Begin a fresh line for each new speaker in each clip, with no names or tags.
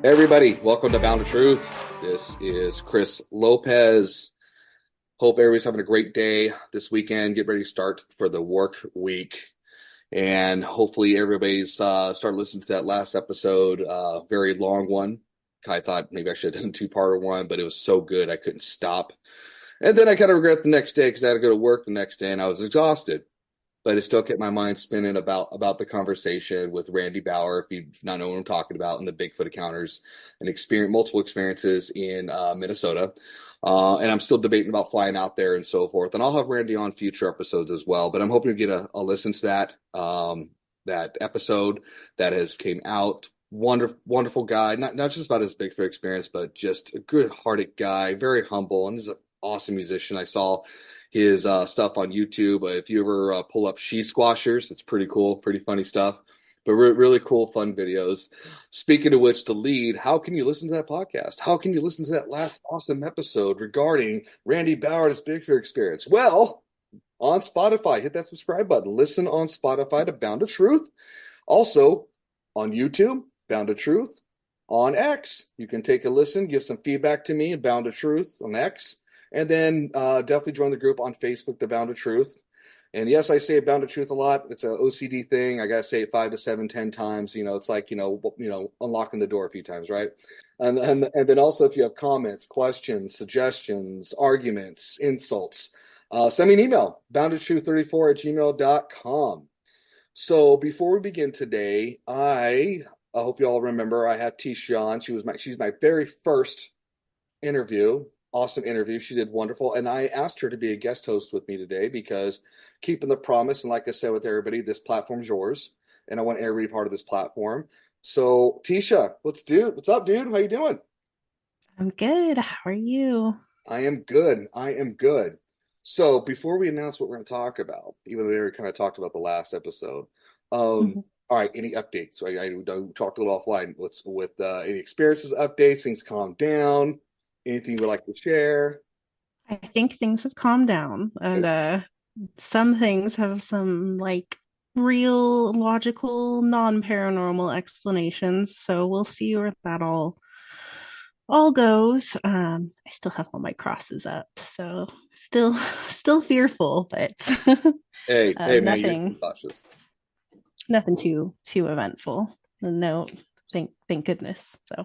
Hey everybody, welcome to Bound of Truth. This is Chris Lopez. Hope everybody's having a great day this weekend. Get ready to start for the work week. And hopefully everybody's started listening to that last episode, very long one. I thought maybe I should have done a two-part one, but it was so good I couldn't stop. And then I kind of regret the next day because I had to go to work the next day and I was exhausted. But it still kept my mind spinning about the conversation with Randy Bauer, if you not know what I'm talking about, and the Bigfoot encounters and multiple experiences in Minnesota. And I'm still debating about flying out there and so forth. And I'll have Randy on future episodes as well. But I'm hoping to get a listen to that episode that has came out. Wonderful guy, not just about his Bigfoot experience, but just a good-hearted guy, very humble, and he's an awesome musician. I saw his stuff on YouTube. If you ever pull up She Squashers, it's pretty cool, pretty funny stuff, but really cool, fun videos. Speaking of which, the lead, how can you listen to that podcast? How can you listen to that last awesome episode regarding Randy Bauer's Bigfoot experience? Well, on Spotify, hit that subscribe button. Listen on Spotify to Bound of Truth. Also, on YouTube, Bound of Truth. On X, you can take a listen, give some feedback to me, Bound of Truth on X. And then definitely join the group on Facebook, The Bound of Truth. And yes, I say Bound of Truth a lot. It's an OCD thing. I got to say it 5 to 7, 10 times. It's like, unlocking the door a few times, right? And then also if you have comments, questions, suggestions, arguments, insults, send me an email, boundoftruth34@gmail.com. So before we begin today, I hope you all remember I had Tisha on. She's my very first interview. Awesome interview. She did wonderful. And I asked her to be a guest host with me today because keeping the promise, and like I said with everybody, this platform's yours. And I want every part of this platform. So Tisha, what's up, dude? How you doing?
I'm good. How are you?
I am good. I am good. So before we announce what we're going to talk about, even though we already kind of talked about the last episode,
Mhm.
all right, any updates? I talked a little offline. What's with any experiences, updates, things calm down? Anything you would like to share?
I think things have calmed down, and some things have some like real logical, non-paranormal explanations. So we'll see where that all goes. I still have all my crosses up, so still still fearful, but
Hey, man, you're too
nothing
cautious.
nothing too eventful. No, thank goodness. So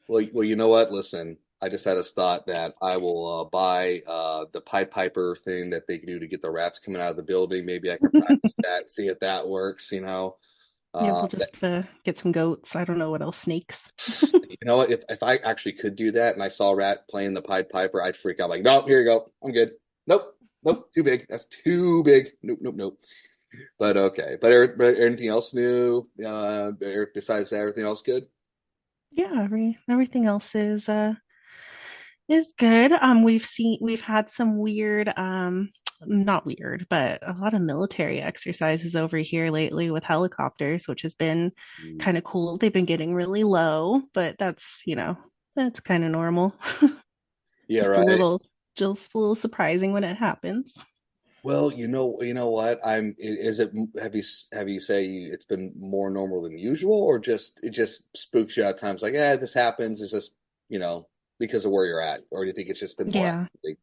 Well, you know what? Listen, I just had this thought that I will buy the Pied Piper thing that they can do to get the rats coming out of the building. Maybe I can practice that, see if that works.
yeah, we'll
That,
just get some goats. I don't know what else, snakes.
you know what? If I actually could do that and I saw a rat playing the Pied Piper, I'd freak out. Like, nope, here you go. I'm good. Nope, too big. That's too big. Nope. But okay. But anything else new? Besides that, everything else good?
Yeah, everything else is good. We've had some weird not weird, but a lot of military exercises over here lately with helicopters, which has been
Mm.
kind of cool. They've been getting really low, but that's kind of normal.
Yeah,
Just a
right.
little just a little surprising when it happens.
Well, you know what? Is it, have you say it's been more normal than usual, or just, it just spooks you out at times like, this happens. It's just, you know, because of where you're at, or do you think it's just been more
Yeah,
actively?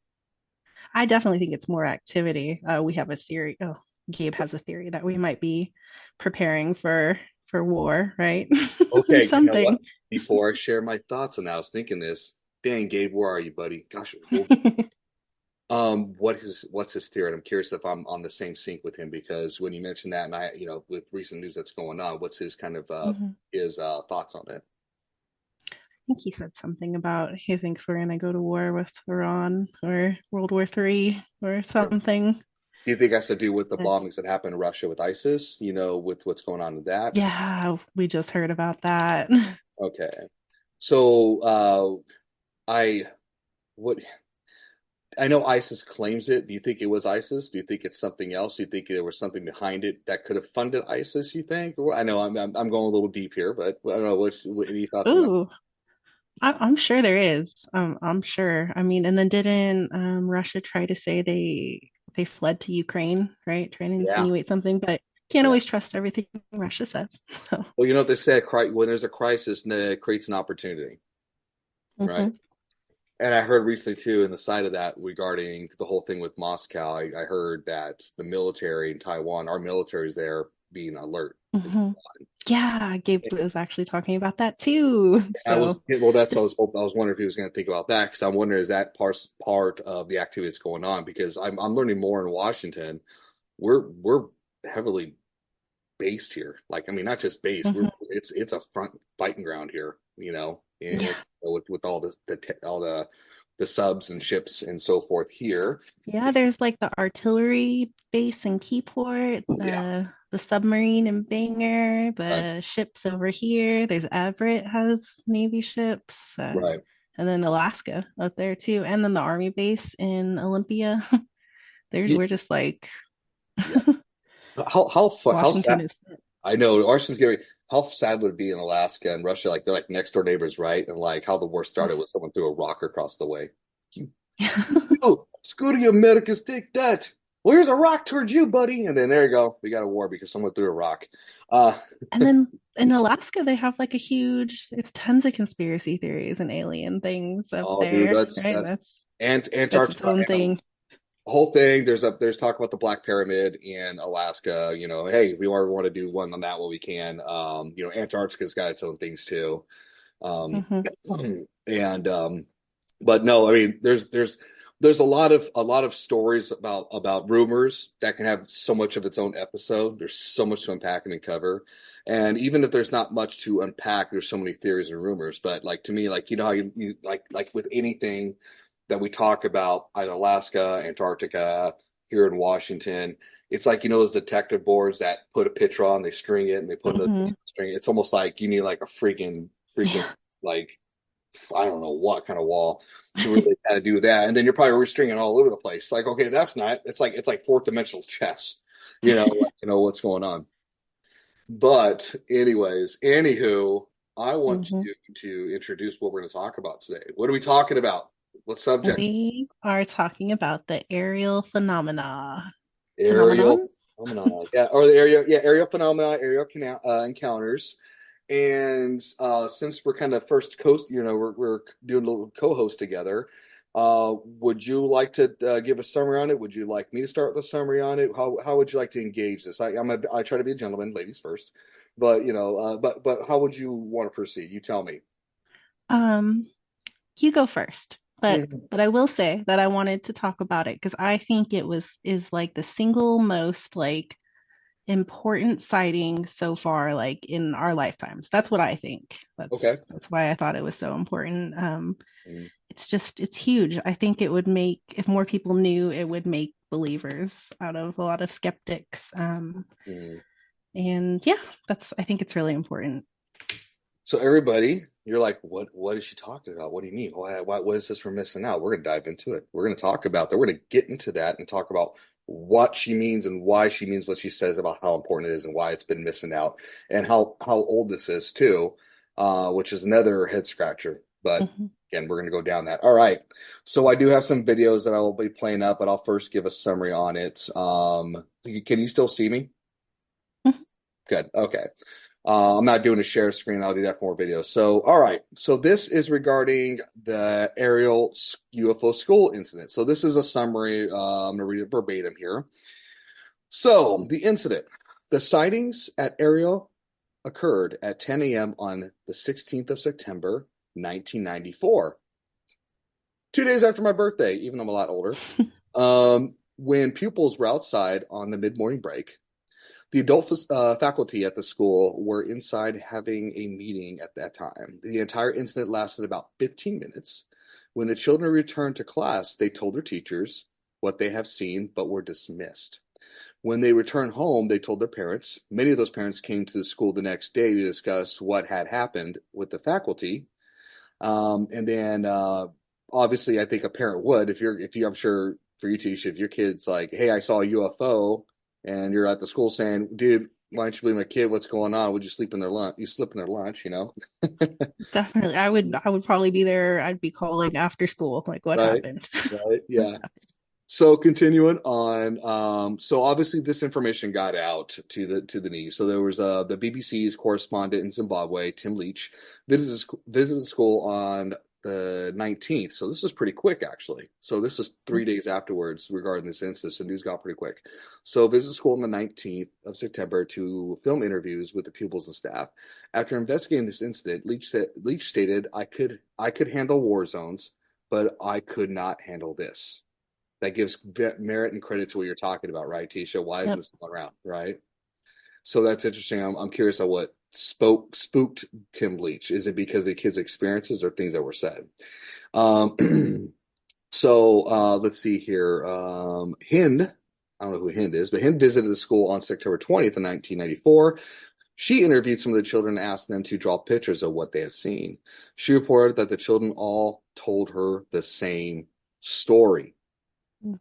I definitely think it's more activity. We have a theory. Oh, Gabe has a theory that we might be preparing for war, right?
Okay, you know what?
Something.
Before I share my thoughts on that, I was thinking this. Dang, Gabe, where are you, buddy? Gosh, what's his theory? And I'm curious if I'm on the same sync with him because when you mentioned that, and with recent news that's going on, what's his kind of
Mhm.
his thoughts on it?
I think he said something about he thinks we're gonna go to war with Iran or World War III or something.
Do you think it has to do with the
But
bombings that happened in Russia with ISIS? With what's going on with that?
yeah, we just heard about that.
Okay. So I what I know ISIS claims it. Do you think it was ISIS? Do you think it's something else? Do you think there was something behind it that could have funded ISIS? You think? I know I'm going a little deep here, but I don't know any thoughts on that.
Ooh, I'm sure there is. I'm sure. I mean, and then didn't Russia try to say they fled to Ukraine, right? Trying to
Yeah.
insinuate something, but Can't
Yeah.
always trust everything Russia says. So,
Well, you know what they say, when there's a crisis, it creates an opportunity, right?
hmm
And I heard recently too, in the side of that regarding the whole thing with Moscow, I heard that the military in Taiwan, our military is there being alert.
hmm Yeah, Gabe was actually talking about that too.
I was
So,
well. That's what I
just
was hoping. I was wondering if he was going to think about that because I'm wondering is that part of the activity that's going on because I'm learning more in Washington. We're heavily based here. Like I mean, not just based. We're
mhm.
it's a front fighting ground here. You know,
Yeah.
with all all the subs and ships and so forth here.
Yeah, there's like the artillery base in Keyport,
Yeah,
the submarine in Bangor,
right,
the ships over here. There's Everett has Navy ships,
right.
and then Alaska up there too, and then the Army base in Olympia. There's
Yeah,
we're just like
yeah. How sad
Washington is.
I know Arsenal's scary. How sad would it be in Alaska and Russia? Like they're like next door neighbors, right? And like how the war started with someone threw a rock across the way. You, screw you, Americans, take that. Well, here's a rock towards you, buddy. And then there you go. We got a war because someone threw a rock. Uh,
And then in Alaska, they have like a huge, it's tons of conspiracy theories and alien things up
oh, dude,
there,
that's
right?
that's
That's its
Antarctica.
own
And
thing.
the whole thing. There's talk about the Black Pyramid in Alaska. You know, hey, if we ever want to do one on that, well, we can. You know, Antarctica's got its own things too. Um,
Hmm
and but no, I mean, there's a lot of stories about rumors that can have so much of its own episode. There's so much to unpack and cover, and even if there's not much to unpack, there's so many theories and rumors. But like to me, like you know how you like with anything that we talk about, either Alaska, Antarctica, here in Washington, it's like you know those detective boards that put a picture on, they string it, and they put another
hmm
string. It's almost like you need like a freaking
Yeah.
like I don't know what kind of wall to really kind of do that. And then you're probably restringing all over the place. Like, okay, that's not. It's like fourth dimensional chess. You know what's going on. But anyways, anywho, I want
hmm
you to introduce what we're going to talk about today. What are we talking about? What subject?
We are talking about the aerial phenomena.
Aerial
Phenomenon?
phenomena. Yeah, or the aerial phenomena, aerial canal, encounters. And since we're kind of first coast, you know, we're doing a little co-host together. Would you like to give a summary on it? Would you like me to start with a summary on it? How would you like to engage this? I try to be a gentleman, ladies first, but you know, but how would you want to proceed? You tell me.
Um, you go first. But
Mhm.
but I will say that I wanted to talk about it because I think it was is like the single most like important sighting so far, like in our lifetimes. That's what I think.
Okay.
That's why I thought it was so important.
Mhm.
It's just it's huge. I think it would make if more people knew, it would make believers out of a lot of skeptics.
Mhm.
And yeah, that's I think it's really important.
So everybody, you're like, what is she talking about? What do you mean? What is this we're missing out? We're gonna dive into it. We're gonna talk about that. We're gonna get into that and talk about what she means and why she means what she says about how important it is and why it's been missing out and how old this is too, which is another head scratcher. But
Mhm.
again, we're gonna go down that. All right. So I do have some videos that I will be playing up, but I'll first give a summary on it. Can you still see me? Good. Okay. I'm not doing a share screen. I'll do that for more videos. So, all right. So this is regarding the Ariel UFO school incident. So this is a summary. I'm going to read it verbatim here. So the incident, the sightings at Ariel occurred at 10 a.m. on the 16th of September, 1994. 2 days after my birthday, even though I'm a lot older. When pupils were outside on the mid-morning break, the adult faculty at the school were inside having a meeting at that time. The entire incident lasted about 15 minutes. When the children returned to class, they told their teachers what they have seen, but were dismissed. When they returned home, they told their parents. Many of those parents came to the school the next day to discuss what had happened with the faculty. And then, obviously, I think a parent would, if you, I'm sure for you, Tisha, if your kid's like, "Hey, I saw a UFO," and you're at the school saying, "Dude, why don't you believe my kid? What's going on? Would you sleep in their lunch? You slip in their lunch, you know?"
Definitely. I would probably be there. I'd be calling after school, like what
Right,
happened?
right,
What
yeah.
happened?
So continuing on, so obviously this information got out to the news. So there was the BBC's correspondent in Zimbabwe, Tim Leach, visited the school on the 19th. So this is pretty quick, actually. So this is 3 days afterwards regarding this incident. So news got pretty quick. So visited school on the 19th of September to film interviews with the pupils and staff. After investigating this incident, Leach stated, I could handle war zones, but I could not handle this. That gives merit and credit to what you're talking about, right, Tisha? Why isn't
Yep.
this going around, right? So that's interesting. I'm curious on what spooked Tim Leach. Is it because of the kids' experiences or things that were said? Um, so let's see here. Hind, I don't know who Hind is, but Hind visited the school on September 20th of 1994. She interviewed some of the children and asked them to draw pictures of what they had seen. She reported that the children all told her the same story.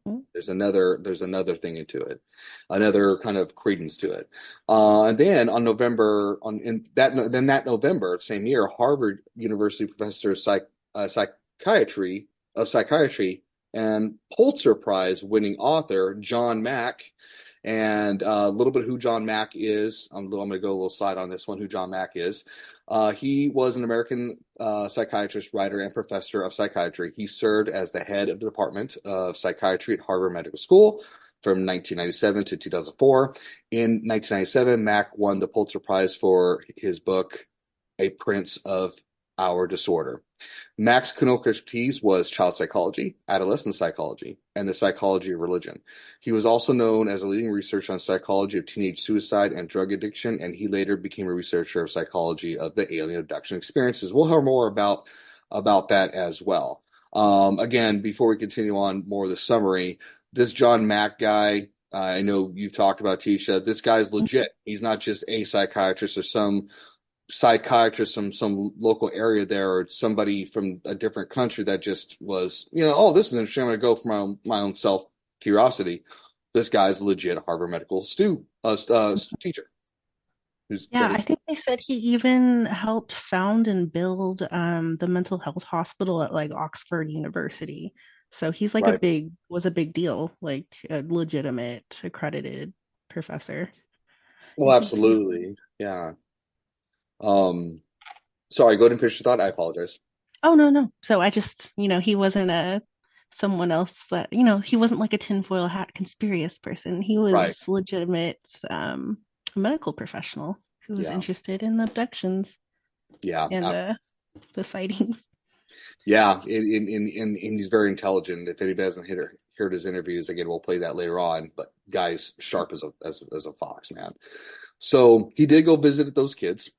Hmm.
There's another thing into it, another kind of credence to it. And then on November on in that then that November same year, Harvard University professor of psychiatry and Pulitzer Prize winning author John Mack, and a little bit who John Mack is. I'm going to go a little side on this one. Who John Mack is? He was an American psychiatrist, writer, and professor of psychiatry. He served as the head of the Department of Psychiatry at Harvard Medical School from 1997 to 2004. In 1997, Mack won the Pulitzer Prize for his book, A Prince of Our Disorder. Mack's clinical expertise was child psychology, adolescent psychology, and the psychology of religion. He was also known as a leading researcher on psychology of teenage suicide and drug addiction, and he later became a researcher of psychology of the alien abduction experiences. We'll hear more about that as well. Again, before we continue on more of the summary, this John Mack guy, I know you've talked about Tisha. This guy's legit. He's not just a psychiatrist or some psychiatrist from some local area there or somebody from a different country that just was, oh, this is interesting. I'm going to go for my own self curiosity. This guy's a legit Harvard Medical teacher who's
Yeah,
going
I
to,
think they said he even helped found and build the mental health hospital at like Oxford University. So he's like
right.
was a big deal, like a legitimate accredited professor.
Well,
You can see.
absolutely. Yeah. Um, sorry, go ahead and finish your thought. I apologize.
Oh, no, no. So I just, he wasn't a someone else that, he wasn't like a tinfoil hat conspiracy person. He
Right.
was legitimate medical professional who was
Yeah.
interested in abductions
Yeah.
and the sightings.
Yeah. And he's very intelligent. If anybody hasn't heard his interviews, again, we'll play that later on. But guy's sharp as a fox, man. So he did go visit those kids.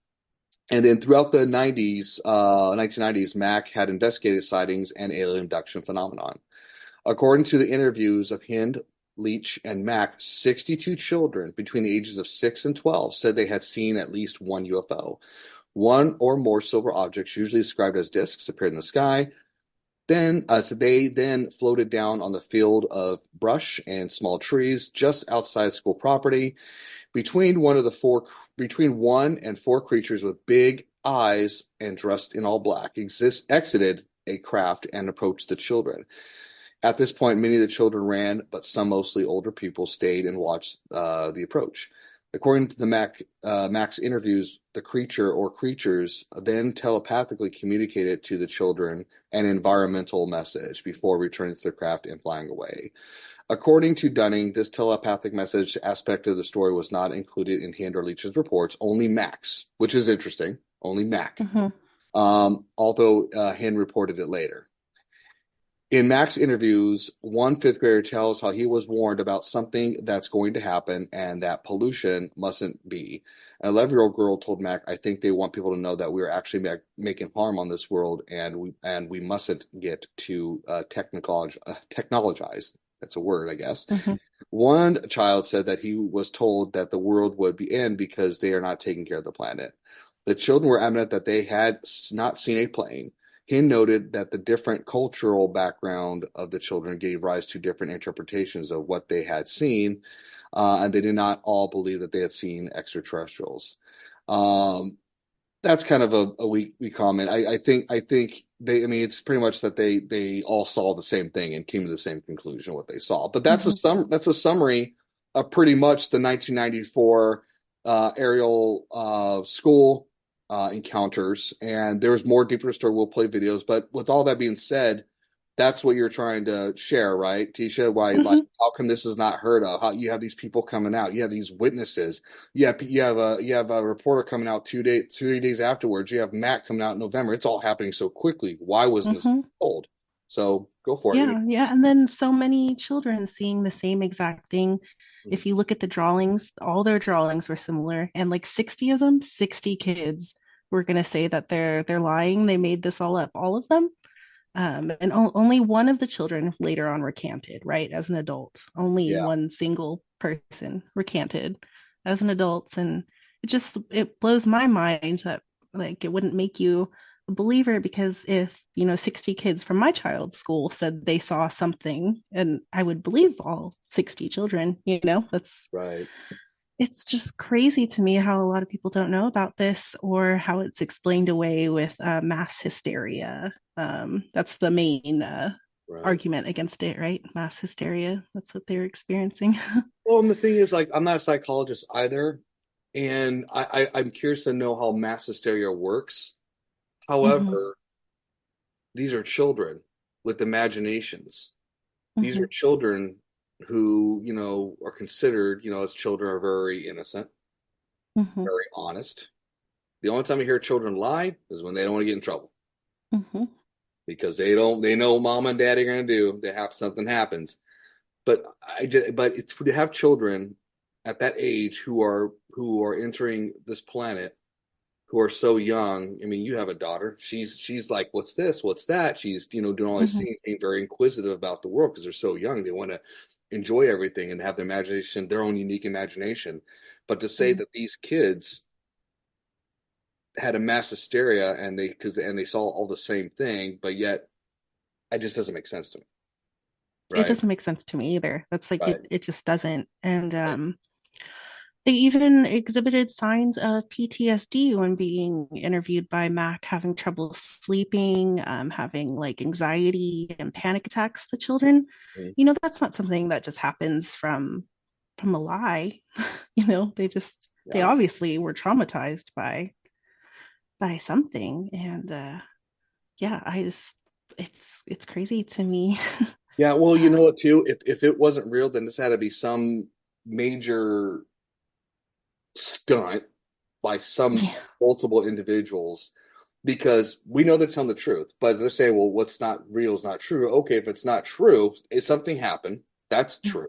And then throughout the 1990s, Mack had investigated sightings and alien abduction phenomenon. According to the interviews of Hind, Leach, and Mack, 62 children between the ages of 6 and 12 said they had seen at least one UFO. One or more silver objects, usually described as discs, appeared in the sky. So they then floated down on the field of brush and small trees just outside school property. Between one and four creatures with big eyes and dressed in all black exited a craft and approached the children. At this point, many of the children ran, but some, mostly older people, stayed and watched the approach. According to the Mac's interviews, the creature or creatures then telepathically communicated to the children an environmental message before returning to their craft and flying away. According to Dunning, this telepathic message aspect of the story was not included in Hind or Leach's reports, only Mac's, which is interesting, only Mac.
Hmm.
Although Hind reported it later. In Mac's interviews, one fifth grader tells how he was warned about something that's going to happen and that pollution mustn't be. An 11-year-old girl told Mac, I think they want people to know that we are actually making harm on this world and we mustn't get too technologized. That's a word, I guess.
Hmm.
One child said that he was told that the world would be end because they are not taking care of the planet. The children were adamant that they had not seen a plane. He noted that the different cultural background of the children gave rise to different interpretations of what they had seen, and they did not all believe that they had seen extraterrestrials. Um, that's kind of a weak comment. I think they, I mean, it's pretty much that they all saw the same thing and came to the same conclusion what they saw. But
Hmm.
that's a summary of pretty much the 1994 Ariel school encounters. And there's more deeper story. We'll play videos. But with all that being said, that's what you're trying to share, right, Tisha? Why, like,
Hmm.
how come this is not heard of? How you have these people coming out? You have these witnesses. You have a reporter coming out 2 days, 3 days afterwards. You have Matt coming out in November. It's all happening so quickly. Why wasn't this
Hmm.
told? So go for it.
Yeah, yeah. And then so many children seeing the same exact thing.
Mhm.
If you look at the drawings, all their drawings were similar. And like 60 of them, 60 kids were going to say that they're lying. They made this all up, all of them. And only one of the children later on recanted, right, as an adult. Only
Yeah,
one single person recanted as an adult. And it blows my mind that like it wouldn't make you a believer because if, 60 kids from my child's school said they saw something, and I would believe all 60 children, that's
right.
it's just crazy to me how a lot of people don't know about this or how it's explained away with mass hysteria. That's the main
Right.
argument against it, right? Mass hysteria. That's what they're experiencing.
Well, and the thing is, like, I'm not a psychologist either, and I'm curious to know how mass hysteria works.
Hmm.
However, these are children with imaginations. These
Hmm.
are children who, are considered, as children are very innocent,
Hmm.
very honest. The only time you hear children lie is when they don't want to get in trouble
Hmm.
because they know mom and dad are going to do, they have something happens. But it's to have children at that age who are entering this planet who are so young. I mean, you have a daughter. She's like, what's this? What's that? She's, doing all these
Hmm.
things, being very inquisitive about the world because they're so young. They want to enjoy everything and have their imagination, their own unique imagination. But to say that these kids had a mass hysteria and they saw all the same thing, but yet it just doesn't make sense to me.
It
Right.
doesn't make sense to me either. That's like
Right.
it just doesn't. And
Right.
they even exhibited signs of PTSD when being interviewed by Mac, having trouble sleeping, having like anxiety and panic attacks. The children,
Mhm.
that's not something that just happens from a lie. They
Yeah.
obviously were traumatized by something, and yeah, it's crazy to me.
Yeah, well, you
Uh,
know what, too? If it wasn't real, then this had to be some major stunt by some
yeah.
multiple individuals because we know they're telling the truth, but they're saying, well, what's not real is not true. Okay, if it's not true, if something happened, that's true.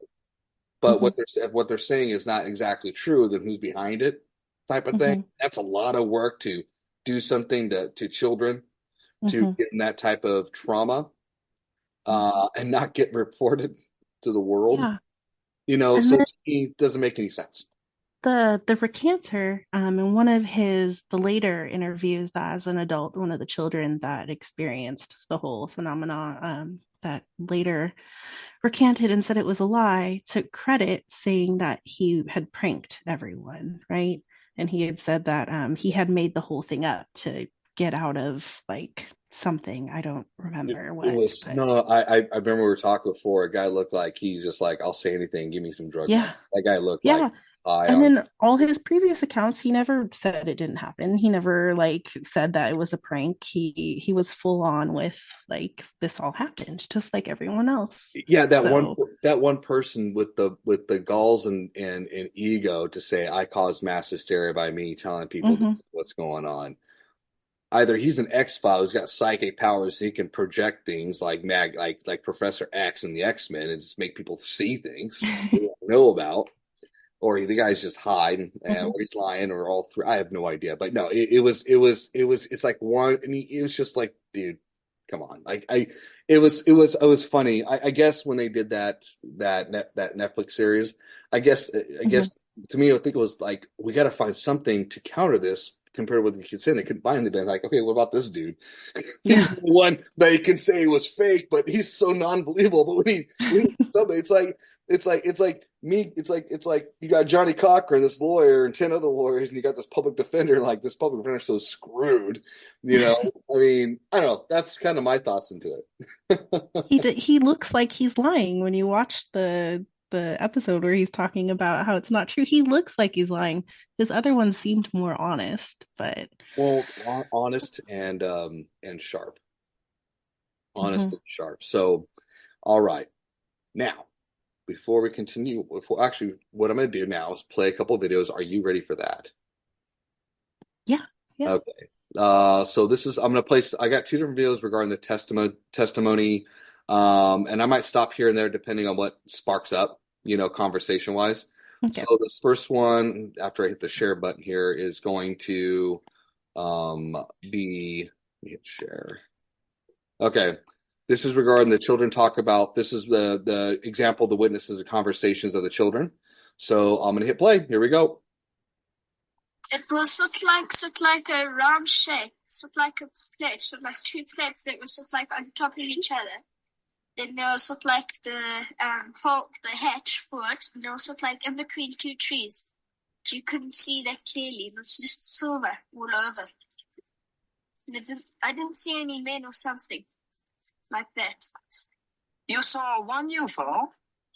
But
Hmm.
what they're saying is not exactly true, then who's behind it, type of thing.
Hmm.
That's a lot of work to do something to children to
Hmm.
get in that type of trauma and not get reported to the world.
Yeah. And
So
then
it doesn't make any sense.
the recanter, in one of the later interviews as an adult, one of the children that experienced the whole phenomenon, that later recanted and said it was a lie, took credit saying that he had pranked everyone, right? And he had said that he had made the whole thing up to get out of like something. I don't remember
It
what,
was
but
no, I remember we were talking before. A guy looked like he's just like, I'll say anything, give me some drug money.
yeah.
That guy looked like
Yeah.
high
And
on.
then all his previous accounts, he never said it didn't happen. He never like said that it was a prank. He was full on with like this all happened, just like everyone else.
Yeah,
So
that one person with the galls and ego to say I caused mass hysteria by me telling people
mhm,
what's going on. Either he's an X-File who's got psychic powers, so he can project things like Professor X and the X-Men and just make people see things they don't know about, or the guy's just high
mhm,
or he's lying, or all three. I have no idea, but no, it's like one, and it was just like, dude, come on, it was funny. I guess when they did that Netflix series, I guess
mhm.
to me, I think it was like we got to find something to counter this compared to what the kids saying. They couldn't find anything. Like, okay, what about this dude? He's
Yeah.
the one that you can say was fake, but he's so non-believable. But when he somebody, it's like it's like you got Johnny Cochran, this lawyer, and 10 other lawyers, and you got this public defender, and like this public defender's so screwed, you know. I mean, I don't know. That's kind of my thoughts into it.
He looks like he's lying when you watch the episode where he's talking about how it's not true. He looks like he's lying. This other one seemed more honest, but
Well, honest and sharp. Honest
mhm.
and sharp. So, all right. Now, before we continue, actually, what I'm going to do now is play a couple of videos. Are you ready for that?
Yeah, yeah.
Okay. So this is I'm going to place. I got two different videos regarding the testimony, and I might stop here and there depending on what sparks up, conversation wise. So
Okay.
this first one, after I hit the share button here, is going to be let me hit share. Okay. This is regarding the children talk about this is the example of the witnesses and conversations of the children. So I'm gonna hit play. Here we go.
It was sort of like a round shape, sort of like a plate, sort of like two plates that were sort of like on top of each other. Then there was sort of like the hole, the hatch for it, and there was sort of like in between two trees. But you couldn't see that clearly. It was just silver all over. And I didn't see any men or something like that.
You saw one UFO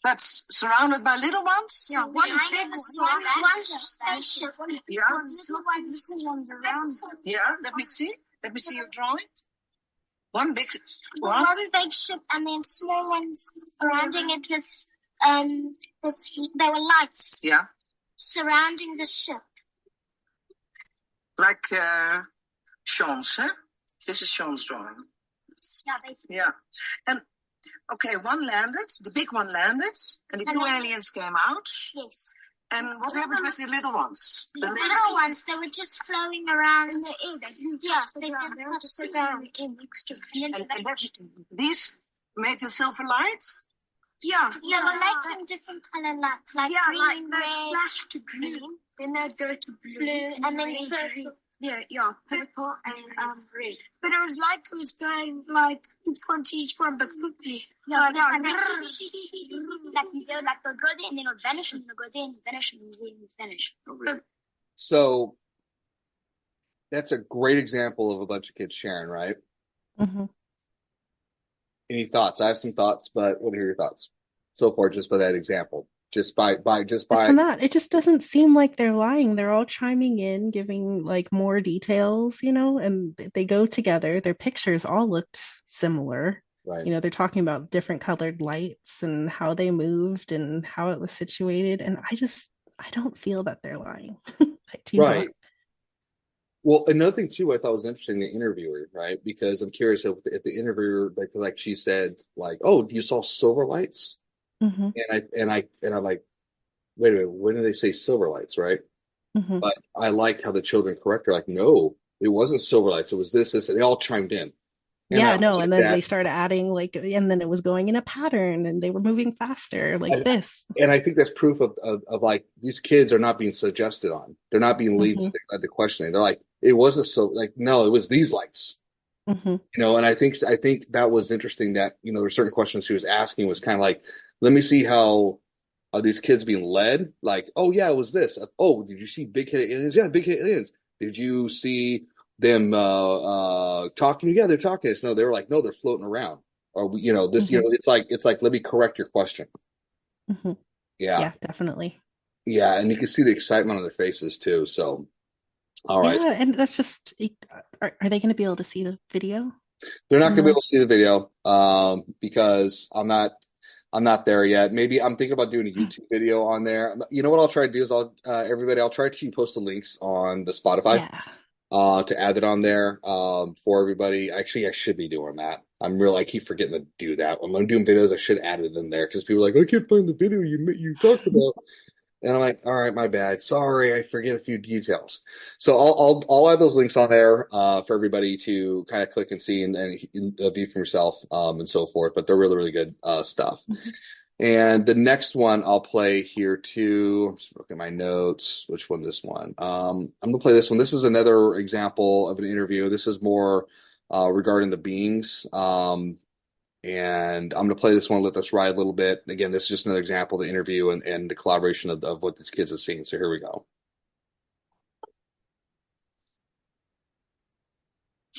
that's surrounded by little ones?
Yeah, one big one spaceship.
Yeah.
Little ones around.
Yeah, let me see your drawing. One big
one big ship and then small ones surrounding it with there were lights.
Yeah.
Surrounding the ship.
Like Sean's, huh? This is Sean's drawing.
Yeah, basically.
Yeah. And okay, one landed, the big one landed, and the two aliens came out.
Yes.
And what happened with the little ones?
The little ones, they were just flowing around in the air. They didn't touch the ground.
And these made the silver lights?
Yeah, they were making different color lights, like green, red, flash to green, then they'd go to blue, and then purple. Yeah, purple and red. But it was like it was going like each one to each one, but quickly. Yeah, like they'll go there and then it'll vanish, and they'll go there and vanish, and then vanish.
So that's a great example of a bunch of kids sharing, right?
Mm-hmm.
Any thoughts? I have some thoughts, but what are your thoughts so far just by that example? Just by
that, it just doesn't seem like they're lying. They're all chiming in, giving like more details, and they go together. Their pictures all looked similar.
Right.
They're talking about different colored lights and how they moved and how it was situated. And I don't feel that they're lying. I do
right.
not.
Well, another thing too, I thought was interesting, the interviewer, right? Because I'm curious if the interviewer, like she said, like, "Oh, you saw silver lights,"
Mm-hmm.
and I'm like, "Wait a minute, when did they say silver lights?" Right?
Mm-hmm.
But I liked how the children correct her, like, "No, it wasn't silver lights. It was this." And they all chimed in. And
Yeah,
I
no,
like
and then
that.
they started adding and then it was going in a pattern, and they were moving faster, like this.
And I think that's proof of like these kids are not being suggested on. They're not being lead
Mm-hmm.
the questioning. They're like, it wasn't so like no, it was these lights.
Mm-hmm.
And I think that was interesting that, there's certain questions she was asking was kind of like, let me see how are these kids being led? Like, oh yeah, it was this. Oh, did you see big headed aliens? Yeah, big headed aliens. Did you see them talking together? They're talking. No, they were like, no, they're floating around. Or this,
Mm-hmm.
it's like, let me correct your question.
Mm-hmm.
Yeah.
Yeah, definitely.
Yeah, and you can see the excitement on their faces too. So, all right.
Yeah, and that's just, are they going to be able to see the video?
They're not going to be able to see the video because I'm not there yet. Maybe I'm thinking about doing a YouTube video on there. You know what I'll try to do is I'll try to post the links on the Spotify to add it on there for everybody. Actually, I should be doing that. I keep forgetting to do that. When I'm doing videos, I should add it in there because people are like, I can't find the video you talked about. And I'm like, all right, my bad. Sorry, I forget a few details. So I'll add those links on there for everybody to kind of click and see and view for yourself and so forth. But they're really, really good stuff. Mm-hmm. And the next one I'll play here too. I'm just looking at my notes. Which one? This one. I'm gonna play this one. This is another example of an interview. This is more regarding the beings. And And I'm going to play this one, let this ride a little bit. Again, this is just another example of the interview and the collaboration of what these kids have seen. So here we go.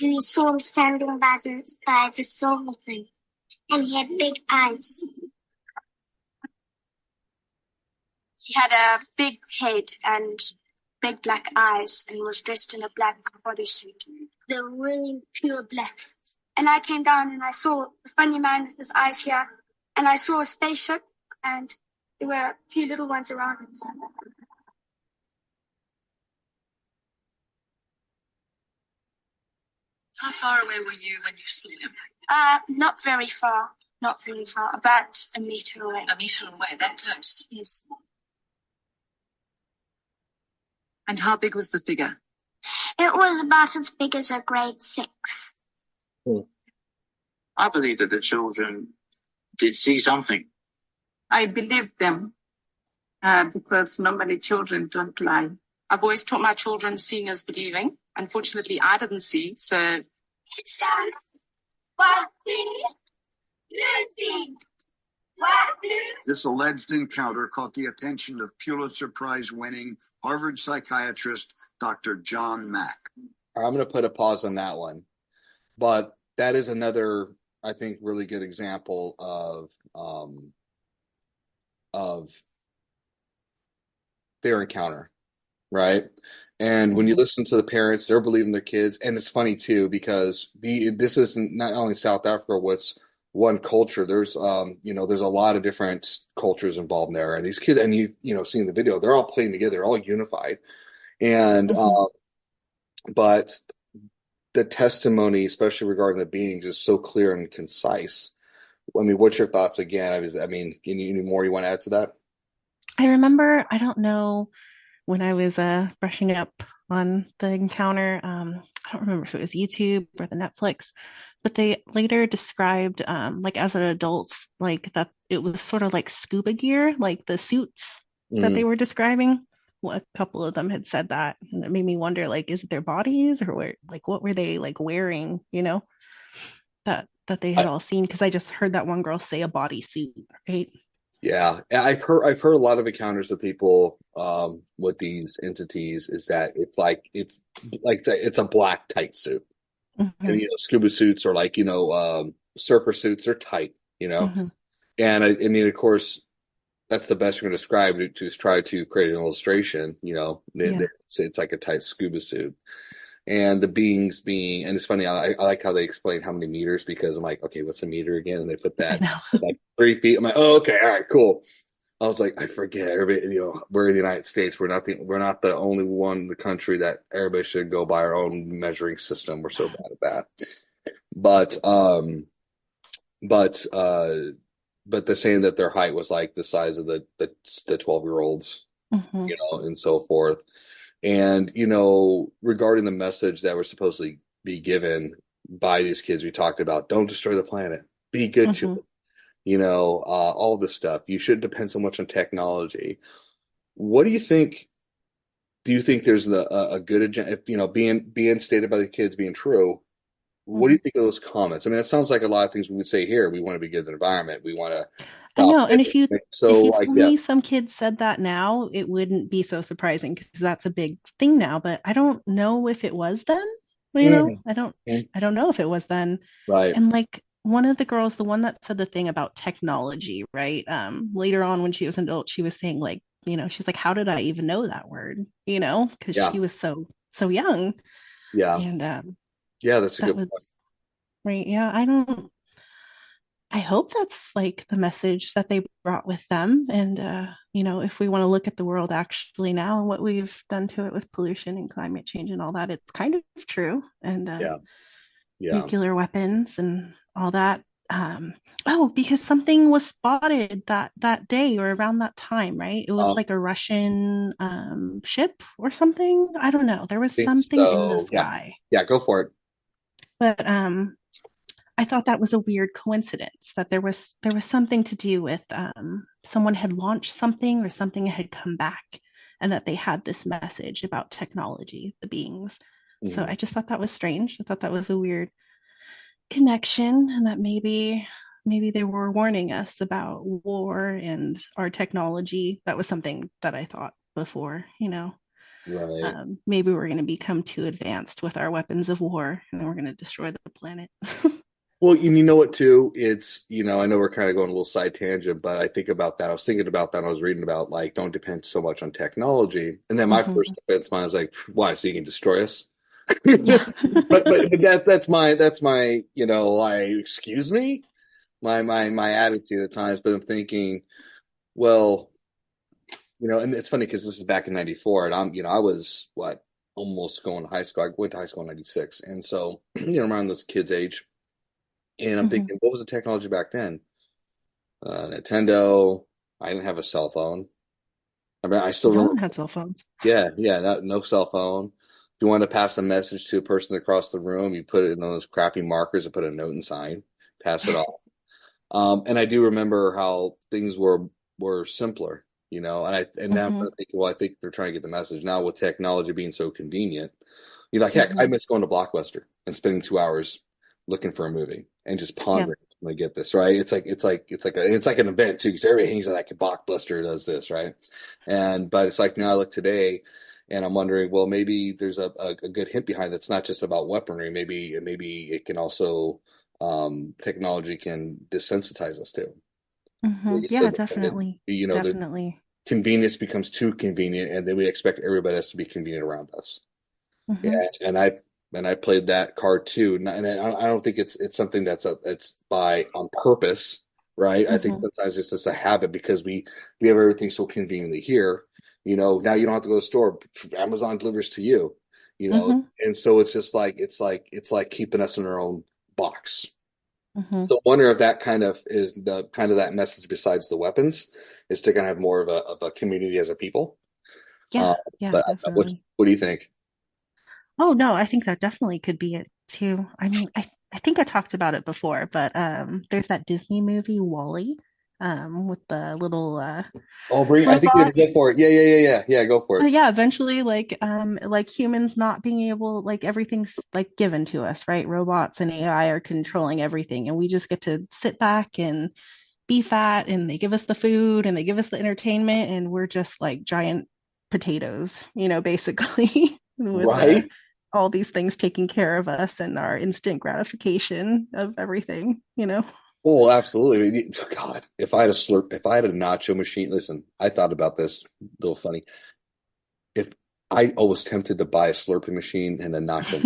And he saw him standing by the silver thing, and he had big eyes. He had a big head and big black eyes, and was dressed in a black bodysuit. They were wearing pure black. And I came down and I saw a funny man with his eyes here, and I saw a spaceship, and there were a few little ones around it.
How far away were you when you saw him?
Not very far. Not very far. About a meter away.
A meter away, that close?
Yes.
And how big was the figure?
It was about as big as a grade 6.
I believe that the children did see something.
I believe them because normally children don't lie.
I've always taught my children seeing is believing. Unfortunately, I didn't see, so...
It sounds what
This alleged encounter caught the attention of Pulitzer Prize-winning Harvard psychiatrist Dr. John Mack.
I'm going to put a pause on that one. But that is another, I think, really good example of their encounter, right? And when you listen to the parents, they're believing their kids. And it's funny, too, because this isn't not only South Africa, what's one culture. There's, there's a lot of different cultures involved there. And these kids, and seeing the video, they're all playing together, they're all unified. And, but the testimony, especially regarding the beings, is so clear and concise. I mean, what's your thoughts again? Any more you want to add to that?
I remember, I don't know, when I was brushing up on the encounter, I don't remember if it was YouTube or the Netflix, but they later described, like as an adult, like that it was sort of like scuba gear, like the suits that they were describing. Well, a couple of them had said that, and it made me wonder, like, is it their bodies or what were they like wearing, that they had all seen? Because I just heard that one girl say a bodysuit, right?
Yeah, I've heard a lot of encounters of people with these entities is that it's a black tight suit. And, scuba suits are like surfer suits are tight, and I mean, of course, that's the best you're going to describe it to is try to create an illustration. It's like a tight scuba suit. And the beings being, and it's funny, I like how they explain how many meters, because I'm like, okay, what's a meter again? And they put that like 3 feet. I'm like, oh, okay, all right, cool. I was like, I forget, everybody, we're in the United States. We're not the only one in the country that everybody should go by our own measuring system. We're so bad at that. But they're saying that their height was like the size of the 12-year-olds, and so forth. And, regarding the message that we're supposed to be given by these kids, we talked about, don't destroy the planet, be good to it, all this stuff. You shouldn't depend so much on technology. What do you think? Do you think there's a good agenda, being stated by the kids being true? What do you think of those comments? I mean, it sounds like a lot of things we would say here. We want to be good in the environment. We want to.
I know. And if you told me some kids said that now, it wouldn't be so surprising because that's a big thing now. But I don't know if it was then. I don't know if it was then.
Right.
And like one of the girls, the one that said the thing about technology, right? Later on when she was an adult, she was saying like, she's like, how did I even know that word? Because she was so young.
Yeah.
And
yeah, that's a good point.
Right. Yeah. I hope that's like the message that they brought with them. And, if we want to look at the world actually now and what we've done to it with pollution and climate change and all that, it's kind of true. And nuclear weapons and all that. Because something was spotted that day or around that time, right? It was like a Russian ship or something. I don't know. There was something in the sky.
Yeah, go for it.
But I thought that was a weird coincidence that there was something to do with someone had launched something or something had come back and that they had this message about technology, the beings. So I just thought that was strange. I thought that was a weird connection and that maybe maybe they were warning us about war and our technology. That was something that I thought before,
Right.
maybe we're going to become too advanced with our weapons of war and we're going to destroy the planet.
Well, you know what, too? It's, I know we're kind of going a little side tangent, but I think about that. I was thinking about that. I was reading about, like, don't depend so much on technology. And then my first defense mind was like, why? So you can destroy us?
Yeah.
But that's my, like, excuse me? My attitude at times. But I'm thinking, well, and it's funny because this is back in '94, and I was what, almost going to high school. I went to high school in '96, and so around this kid's age, and I'm thinking, what was the technology back then? Nintendo. I didn't have a cell phone. I mean, I still
No
remember.
one had cell phones.
Yeah, no cell phone. If you wanted to pass a message to a person across the room, you put it in those crappy markers and put a note and sign, pass it off. And I do remember how things were simpler, and now I'm thinking, well, I think they're trying to get the message now with technology being so convenient. Like, heck, I miss going to Blockbuster and spending 2 hours looking for a movie and just pondering, I'm gonna get this right. It's like an event too, because everybody hangs out like a Blockbuster does this, right? But it's like now I look today and I'm wondering, well, maybe there's a good hint behind that's not just about weaponry. Maybe it can also technology can desensitize us too.
Yeah, definitely.
The
Definitely.
convenience becomes too convenient, and then we expect everybody else to be convenient around us. And I played that card too, and I don't think it's something it's by on purpose, right? I think sometimes it's just a habit because we have everything so conveniently here. Now you don't have to go to the store; Amazon delivers to you. And so it's just like it's like keeping us in our own box. So I wonder if that kind of is that message besides the weapons is to kind of have more of a community as a people.
Yeah,
But
definitely.
what do you think?
Oh no, I think that definitely could be it too. I mean, I think I talked about it before, but there's that Disney movie Wall-E, with the little
Oh, I think we have
robot.
to go for it. Yeah. Go for it.
Yeah, eventually like humans not being able, like everything's like given to us, right? Robots and AI are controlling everything and we just get to sit back and be fat and they give us the food and they give us the entertainment and we're just like giant potatoes, basically with
Right?
all these things taking care of us and our instant gratification of everything.
Oh, absolutely. I mean, God, if I had a nacho machine, listen, I thought about this, a little funny. If I was tempted to buy a Slurpee machine and a nacho,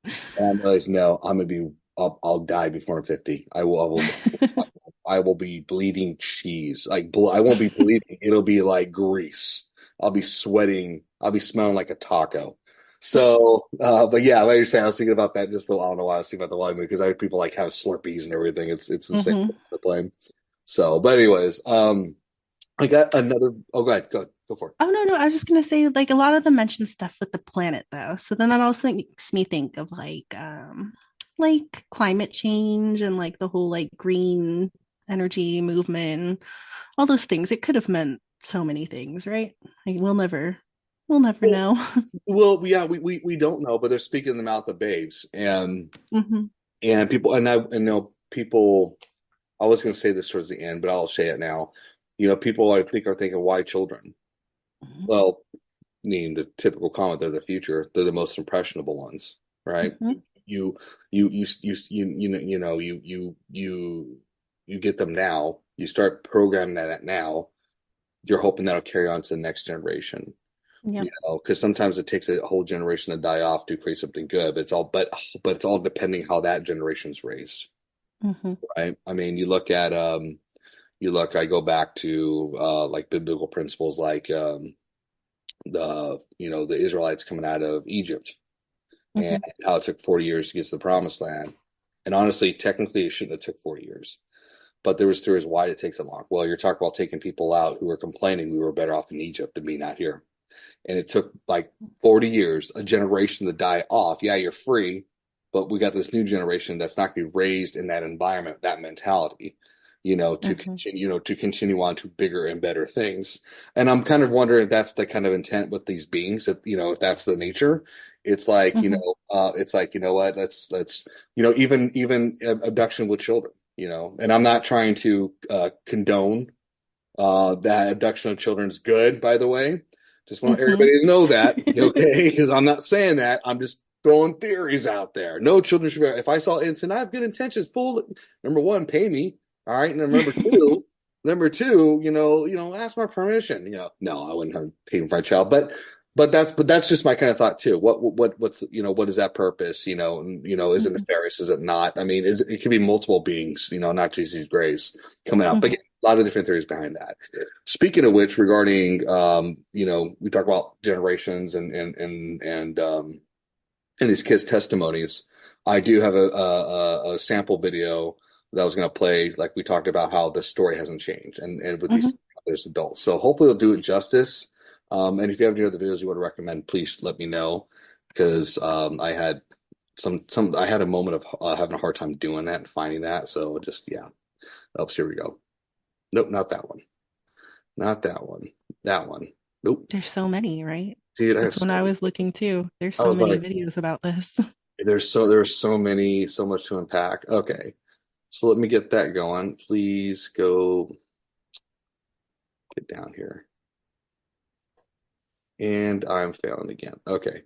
and I realized, no, I'll die before I'm 50. I will be bleeding cheese. Like, I won't be bleeding. It'll be like grease. I'll be sweating. I'll be smelling like a taco. So, but yeah, like you're saying, I was thinking about that just I don't know why I was thinking about the Wally movie because I heard people like have Slurpees and everything. It's insane to play. So, but anyways, I got another. Oh, go for it.
Oh no, I was just gonna say like a lot of them mention stuff with the planet though. So then that also makes me think of like climate change and like the whole like green energy movement, all those things. It could have meant so many things, right? Like we'll never
Well,
know.
well, yeah, we don't know, but they're speaking in the mouth of babes, and
hmm
people, and know people. I was going to say this towards the end, but I'll say it now. People I think are thinking, why children? Well, meaning the typical comment, they're the future. They're the most impressionable ones, right?
hmm
You get them now. You start programming that now. You're hoping that'll carry on to the next generation.
Yep.
Because sometimes it takes a whole generation to die off to create something good. But it's all depending how that generation's raised,
hmm
right? I mean, I go back to like biblical principles, like the Israelites coming out of Egypt
hmm
and how it took 40 years to get to the promised land. And honestly, technically, it shouldn't have took 40 years. But there was theories why it takes so long. Well, you're talking about taking people out who were complaining we were better off in Egypt than being out here. And it took like 40 years, a generation to die off. Yeah, you're free, but we got this new generation that's not going to be raised in that environment, that mentality, to continue on to bigger and better things. And I'm kind of wondering if that's the kind of intent with these beings, that, if that's the nature. It's like,
hmm
it's like, what, let's, even abduction with children. And I'm not trying to condone that abduction of children is good, by the way. Just want everybody to know that, okay? Because I'm not saying that. I'm just throwing theories out there. No children should be. If I saw innocent, I have good intentions. Number one, pay me. All right, and then number two, ask my permission. No, I wouldn't have paid for my child, but that's just my kind of thought too. What's what is that purpose? Is it nefarious? Is it not? I mean, it could be multiple beings, not Jesus Grace coming out, but again, a lot of different theories behind that. Speaking of which, regarding we talk about generations and these kids' testimonies. I do have a sample video that I was going to play, like we talked about how the story hasn't changed, and with these others adults. So hopefully they'll do it justice. And if you have any other videos you want to recommend, please let me know, because I had I had a moment of having a hard time doing that and finding that. So just Oops, here we go. Nope, not that one. Not that one. That one. Nope.
There's so many, right?
Dude,
That's when I was looking too. There's
I
so
was
many
like,
videos about this.
there's so many, so much to unpack. Okay. So let me get that going. Please go get down here. And I'm failing again. Okay.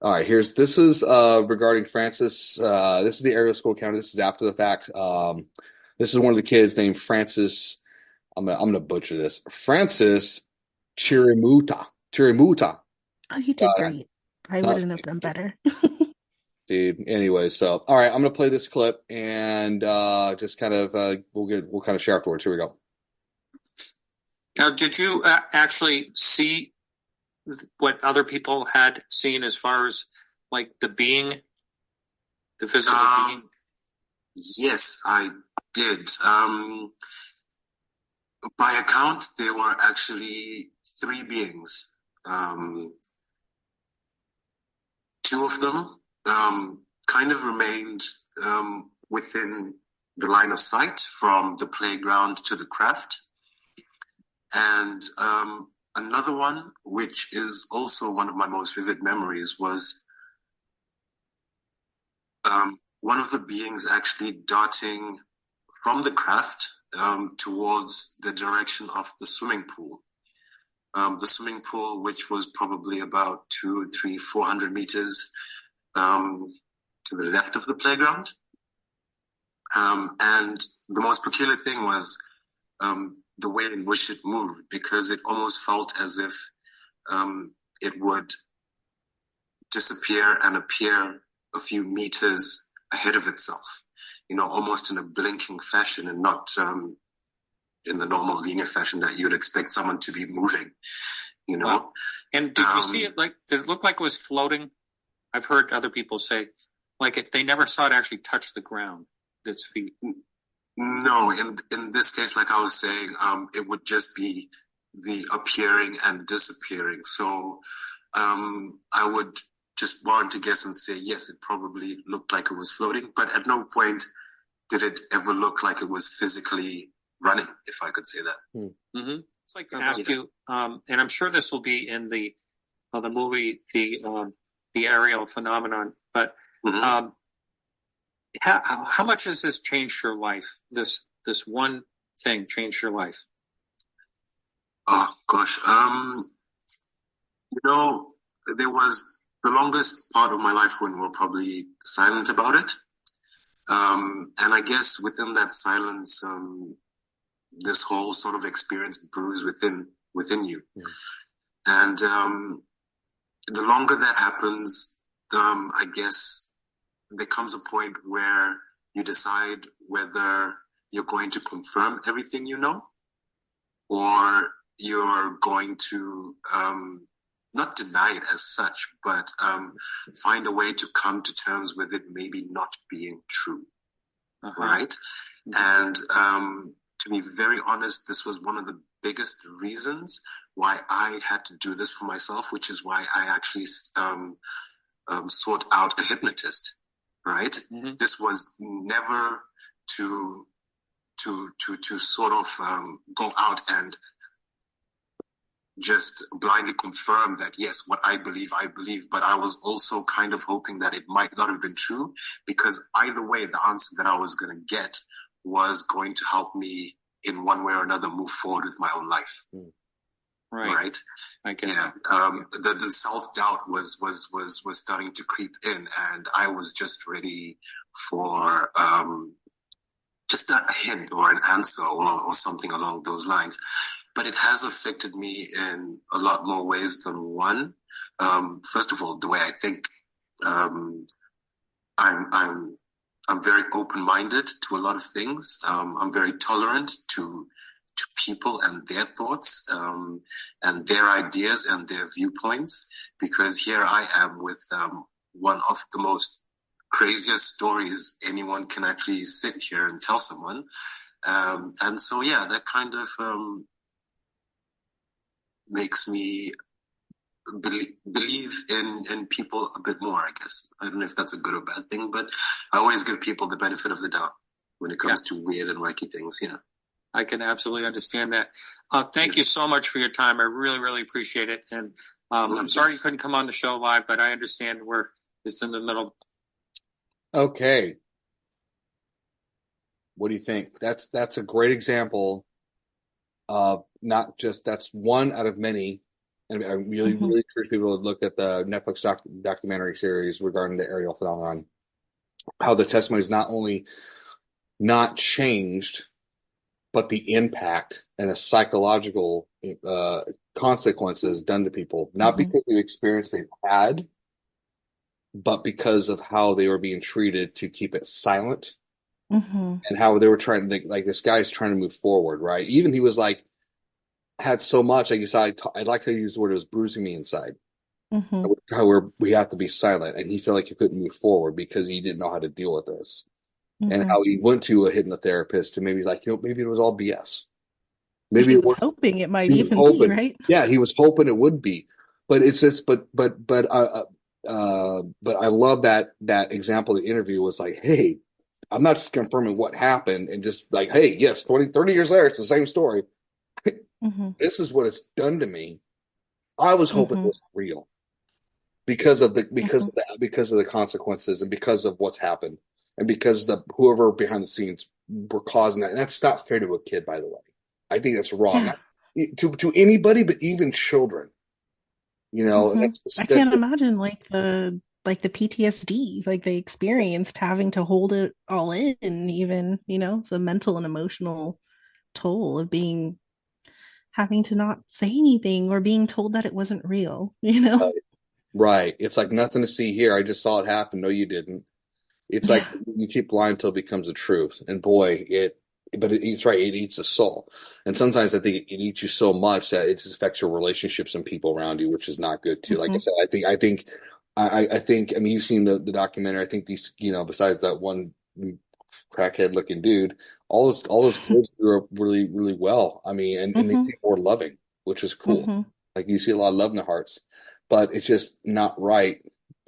All right, this is regarding Francis. This is the Ariel school counter. This is after the fact. This is one of the kids named Francis. I'm gonna butcher this. Francis Chirimuta.
Oh, you did great. I wouldn't have done better.
Dude. Anyway, so all right, I'm gonna play this clip and just kind of we'll kind of share afterwards. Here we go.
Now, did you actually see what other people had seen as far as like the physical being?
Yes, I did. By account, there were actually 3 beings. 2 of them kind of remained within the line of sight from the playground to the craft. And another one, which is also one of my most vivid memories, was one of the beings actually darting from the craft towards the direction of the swimming pool. The swimming pool, which was probably about 200, 300, 400 meters to the left of the playground. And the most peculiar thing was the way in which it moved, because it almost felt as if it would disappear and appear a few meters ahead of itself, almost in a blinking fashion, and not in the normal linear fashion that you'd expect someone to be moving,
Wow. And did you see it did it look like it was floating? I've heard other people say they never saw it actually touch the ground, its feet.
No, in this case, like I was saying, it would just be the appearing and disappearing. So I would just warrant to guess and say, yes, it probably looked like it was floating, but at no point did it ever look like it was physically running, if I could say that.
Mm-hmm. I'd like to ask you, and I'm sure this will be in the movie, the Ariel phenomenon, but how much has this changed your life? This one thing changed your life?
Oh gosh, there was the longest part of my life when we were probably silent about it, and I guess within that silence, this whole sort of experience brews within you, and the longer that happens, I guess there comes a point where you decide whether you're going to confirm everything you know, or you're going to not deny it as such, but find a way to come to terms with it maybe not being true, right? And to be very honest, this was one of the biggest reasons why I had to do this for myself, which is why I actually sought out a hypnotist. Right? Mm-hmm. This was never to sort of go out and just blindly confirm that, yes, what I believe, but I was also kind of hoping that it might not have been true, because either way, the answer that I was going to get was going to help me in one way or another move forward with my own life. Right.
I get
yeah. The self-doubt was starting to creep in, and I was just ready for just a hint or an answer or something along those lines. But it has affected me in a lot more ways than one. First of all, the way I think. I'm very open-minded to a lot of things. I'm very tolerant to people and their thoughts, and their ideas and their viewpoints, because here I am with one of the most craziest stories anyone can actually sit here and tell someone. And so, yeah, that kind of makes me believe in people a bit more, I guess. I don't know if that's a good or bad thing, but I always give people the benefit of the doubt when it comes to weird and wacky things. Yeah,
I can absolutely understand that. Thank you so much for your time. I really, really appreciate it. And I'm sorry you couldn't come on the show live, but I understand we're just in the middle.
Okay. What do you think? That's a great example of not just, that's one out of many. And I really, really encourage people to look at the Netflix documentary series regarding the Ariel phenomenon. How the testimony is not only not changed, but the impact and the psychological consequences done to people, not because of the experience they've had, but because of how they were being treated to keep it silent, and how they were trying to, like this guy's trying to move forward, right? Even he was like, had so much, like you said, I'd like to use the word, it was bruising me inside. How we have to be silent, and he felt like he couldn't move forward because he didn't know how to deal with this. And how he went to a hypnotherapist to maybe like, maybe it was all BS. Maybe
he was hoping it might even be, right?
Yeah, he was hoping it would be. But it's just, but I love that example of the interview was like, hey, I'm not just confirming what happened and just like, hey, yes, 20, 30 years later, it's the same story. This is what it's done to me. I was hoping it was real because of the consequences and because of what's happened and because whoever behind the scenes were causing that. And that's not fair to a kid, by the way. I think that's wrong to anybody, but even children.
I can't imagine like the PTSD like they experienced having to hold it all in, even the mental and emotional toll of having to not say anything or being told that it wasn't real.
Right. It's like nothing to see here. I just saw it happen. No, you didn't. It's like you keep lying until it becomes the truth. And boy, it's right. It eats the soul. And sometimes I think it eats you so much that it just affects your relationships and people around you, which is not good too. Like I said, I think, I mean, you've seen the documentary. I think these, besides that one crackhead looking dude, all those kids grew up really, really well. I mean, and these people were loving, which is cool. Like you see a lot of love in their hearts, but it's just not right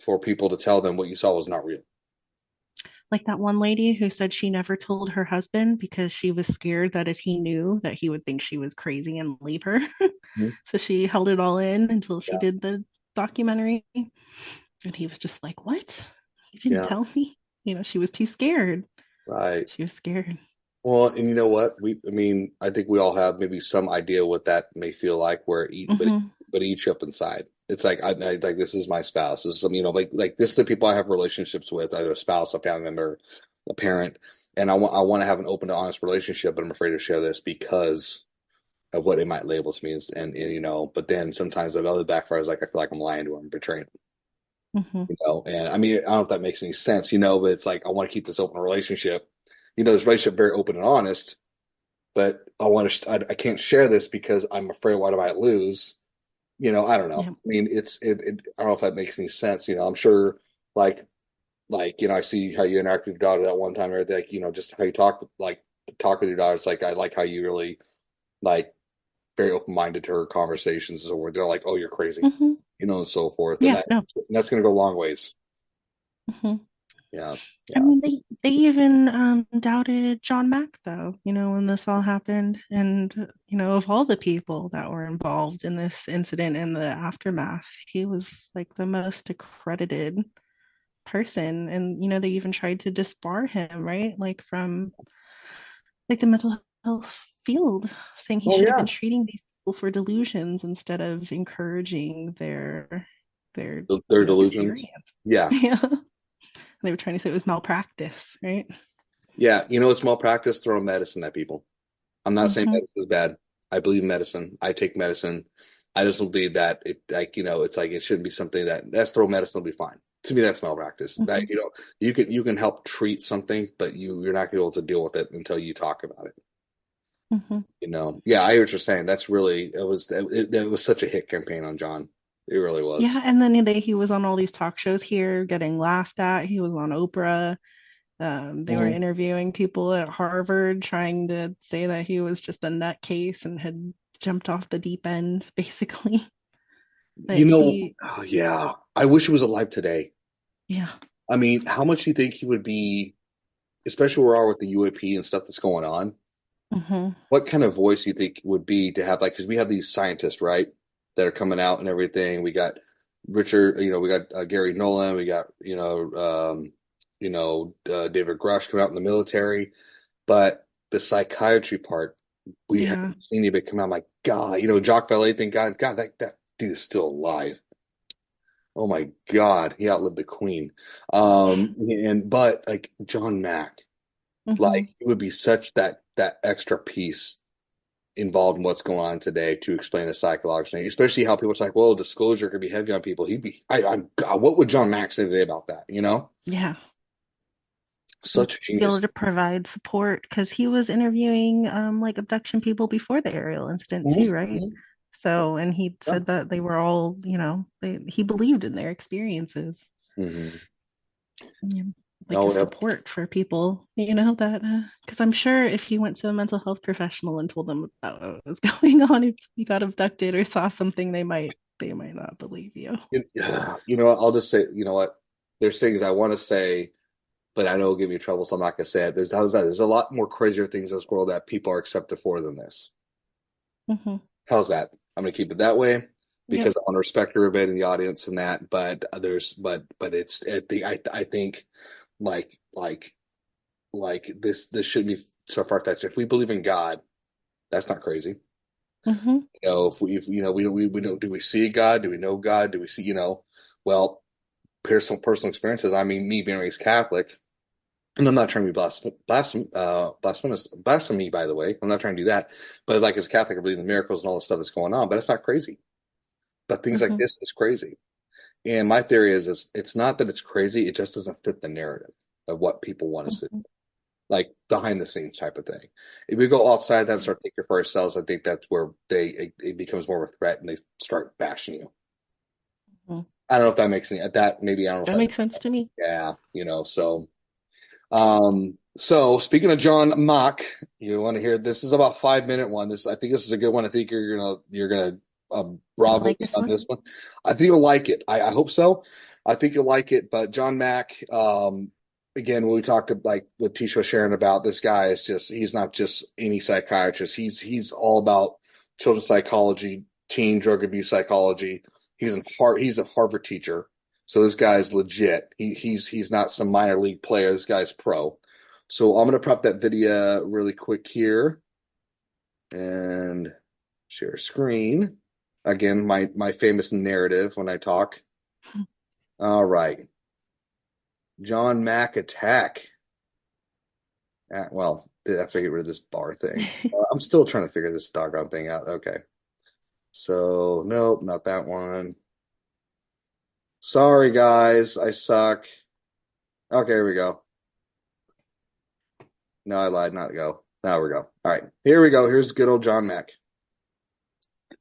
for people to tell them what you saw was not real.
Like that one lady who said she never told her husband because she was scared that if he knew that he would think she was crazy and leave her. So she held it all in until she did the documentary. And he was just like, what? You didn't tell me? She was too scared.
Right.
She was scared.
Well, and you know what? I think we all have maybe some idea what that may feel like, where it eats, but it eats you up inside. It's like, I like, this is my spouse. This is some, like this is the people I have relationships with, either a spouse, a family member, a parent. And I want to have an open and honest relationship, but I'm afraid to share this because of what it might label to me. And but then sometimes the other backfires, like, I feel like I'm lying to him, betraying him. And I mean, I don't know if that makes any sense, but it's like, I want to keep this open relationship. This relationship very open and honest, but I can't share this because I'm afraid of what I might lose. I don't know. Yeah. I mean, I don't know if that makes any sense. I'm sure like, I see how you interact with your daughter that one time or like, just how you talk with your daughter. It's like, I like how you really like very open-minded to her conversations. So where they're like, oh, you're crazy, and so forth.
Yeah,
and that's going to go a long ways. Yeah.
I mean, they even doubted John Mack, though, when this all happened. And, of all the people that were involved in this incident and the aftermath, he was like the most accredited person. And, they even tried to disbar him, right? Like from like the mental health field, saying he
Oh
should have
yeah.
been treating these people for delusions instead of encouraging their
Their delusions.
experience.
Yeah.
Yeah. They were trying to say it was malpractice, right?
Yeah. It's malpractice throwing medicine at people. I'm not saying
Hmm.
medicine is bad. I believe in medicine. I take medicine. I just don't believe that it's like it shouldn't be something that's throw medicine will be fine. To me, that's malpractice.
Hmm.
That you can help treat something, but you're not gonna be able to deal with it until you talk about it.
Hmm.
Yeah, I hear what you're saying. That's really it was such a hit campaign on John. It really was.
Yeah, and then he was on all these talk shows here getting laughed at. He was on Oprah. They were
Mhm.
interviewing people at Harvard trying to say that he was just a nutcase and had jumped off the deep end, basically. But
Oh yeah, I wish he was alive today.
yeah.
I mean, how much do you think he would be, especially where we are with the UAP and stuff that's going on?
Hmm.
What kind of voice do you think would be to have because we have these scientists, right, that are coming out and everything. We got Richard, we got Gary Nolan, we got David Grush coming out in the military, but the psychiatry part, we
Yeah.
haven't seen anybody come out. My God, Jacques Vallée, thank God, that dude is still alive. Oh my God, he outlived the Queen. But like John Mack,
Hmm.
like it would be such that extra piece involved in what's going on today to explain the psychological thing, especially how people are like, well, disclosure could be heavy on people. God, what would John Mack say today about that?
Yeah.
Such a
Be
genius.
able to provide support because he was interviewing like abduction people before the Ariel incident too, right?
Mhm.
So, and he
Yeah.
said that they were all, he believed in their experiences.
Mhm.
Yeah, like a
Oh, yeah.
support for people, that because I'm sure if you went to a mental health professional and told them about what was going on, if you got abducted or saw something, they might not believe you.
I'll just say, what? There's things I want to say, but I know it'll give me trouble, so I'm not going to say it. There's a lot more crazier things in this world that people are accepted for than this.
Hmm.
How's that? I'm going to keep it that way because
Yep.
I want to respect everybody in the audience and that. But it's I think like like this shouldn't be so far fetched. If we believe in God, that's not crazy.
Hmm.
If we don't, do we see God? Do we know God? Do we see well, personal experiences. I mean, me being raised Catholic, and I'm not trying to be blasphemy, by the way. I'm not trying to do that. But like as a Catholic, I believe in miracles and all the stuff that's going on. But it's not crazy. But things like
Hmm.
this is crazy. And my theory is it's not that it's crazy, it just doesn't fit the narrative of what people want to see.
Hmm.
Like behind the scenes type of thing. If we go outside that and start thinking for ourselves, I think that's where it becomes more of a threat and they start bashing you.
Hmm.
I don't know if that makes any that maybe I don't know
That
if that
makes sense to me.
yeah, so speaking of John Mock, you want to hear this is about 5 minute one. I think this is a good one. I think you're gonna
You
bravo
like
me
this
on
one?
this one. I think you'll like it. I hope so. I think you'll like it. But John Mack, again, when we talked to, like what Tisha was sharing about, this guy is he's not just any psychiatrist. He's all about children's psychology, teen drug abuse psychology. He's a Harvard teacher. So this guy's legit. He's not some minor league player. This guy's pro. So I'm gonna prep that video really quick here and share screen. Again, my famous narrative when I talk. All right. John Mack attack. Well, I have to get rid of this bar thing. I'm still trying to figure this doggone thing out. Okay. So nope, not that one. Sorry guys, I suck. Okay, here we go. No, I lied. Not go. Now we go. All right. Here we go. Here's good old John Mack.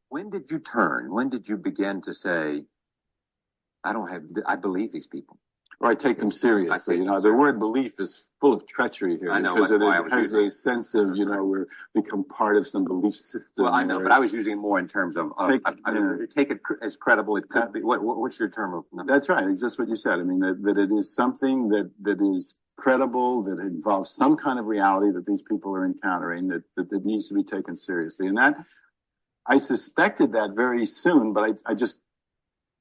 When did you turn? When did you begin to say, I believe these people?
or I take them seriously.
take
You know,
them
the word belief is full of treachery here.
I know,
because
that's
it
why I was
has
using
a sense of, you know, we're become part of some belief system.
Well, I know, but I was using it more in terms of take it as credible. It could be. What's your term of?
That's right. It's just what you said. I mean, that it is something that is credible, that involves some kind of reality that these people are encountering, that needs to be taken seriously. And that, I suspected that very soon, but I just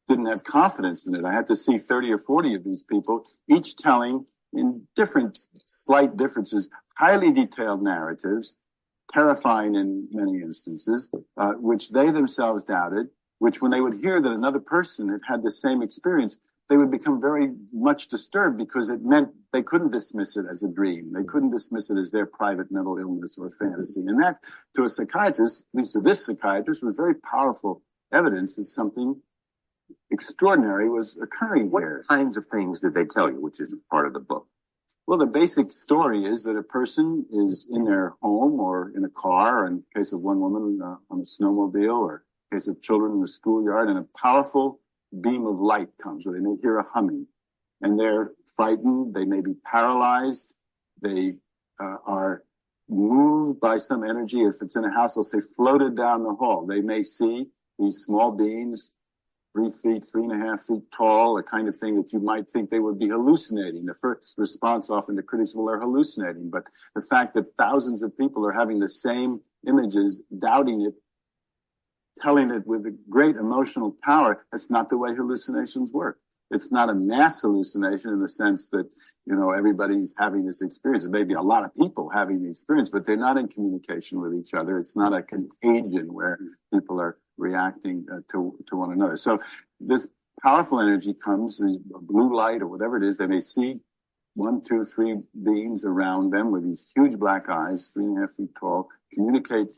didn't have confidence in it. I had to see 30 or 40 of these people, each telling in different, slight differences, highly detailed narratives, terrifying in many instances, which they themselves doubted, which when they would hear that another person had had the same experience, they would become very much disturbed because it meant they couldn't dismiss it as a dream. They couldn't dismiss it as their private mental illness or fantasy. And that, to a psychiatrist, at least to this psychiatrist, was very powerful evidence that something extraordinary was occurring here.
What kinds of things did they tell you, which is part of the book?
Well, the basic story is that a person is in their home or in a car, or in the case of one woman on a snowmobile, or in the case of children in the schoolyard, and a powerful beam of light comes, or they may hear a humming, and they're frightened. They may be paralyzed. They are moved by some energy. If it's in a house, they'll say floated down the hall. They may see these small beings, 3 feet, 3.5 feet tall, a kind of thing that you might think they would be hallucinating. The first response often to critics, well, they're hallucinating. But the fact that thousands of people are having the same images, doubting it, telling it with a great emotional power, that's not the way hallucinations work. It's not a mass hallucination in the sense that, you know, everybody's having this experience. There may be a lot of people having the experience, but they're not in communication with each other. It's not a contagion where people are reacting to one another. So this powerful energy comes, there's a blue light or whatever it is. They may see 1, 2, 3 beings around them with these huge black eyes, 3.5 feet tall, communicate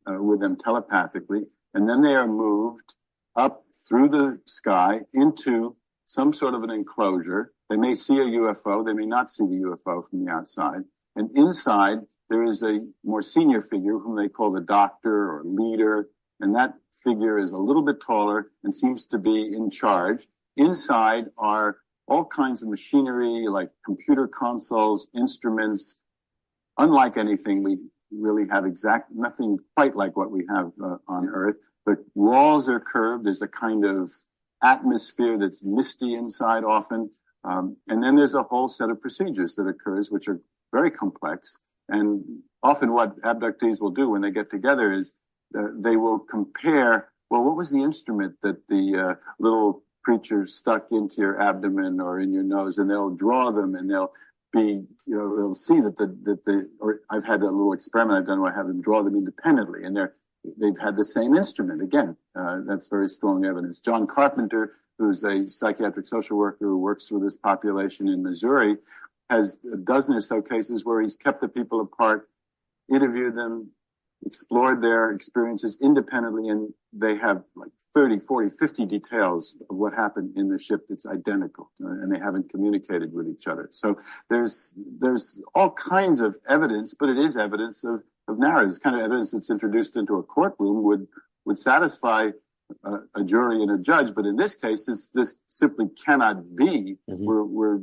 with them telepathically, and then they are moved up through the sky into some sort of an enclosure. They may see a UFO. They may not see the UFO from the outside. And inside, there is a more senior figure whom they call the doctor or leader. And that figure is a little bit taller and seems to be in charge. Inside are all kinds of machinery like computer consoles, instruments, unlike anything we really have nothing quite like what we have on Earth. The walls are curved. There's a kind of atmosphere that's misty inside often. And then there's a whole set of procedures that occurs, which are very complex. And often what abductees will do when they get together is they will compare, well, what was the instrument that the little creature stuck into your abdomen or in your nose? And they'll draw them, and they'll be, you know, they'll see that or I've had a little experiment I've done where I have them draw them independently, and they've had the same instrument. Again, that's very strong evidence. John Carpenter, who's a psychiatric social worker who works with this population in Missouri, has a dozen or so cases where he's kept the people apart, interviewed them, explored their experiences independently, and they have like 30, 40, 50 details of what happened in the ship. It's identical, and they haven't communicated with each other. So there's all kinds of evidence, but it is evidence of narratives. Kind of evidence that's introduced into a courtroom would satisfy a jury and a judge, but in this case, this simply cannot be. We're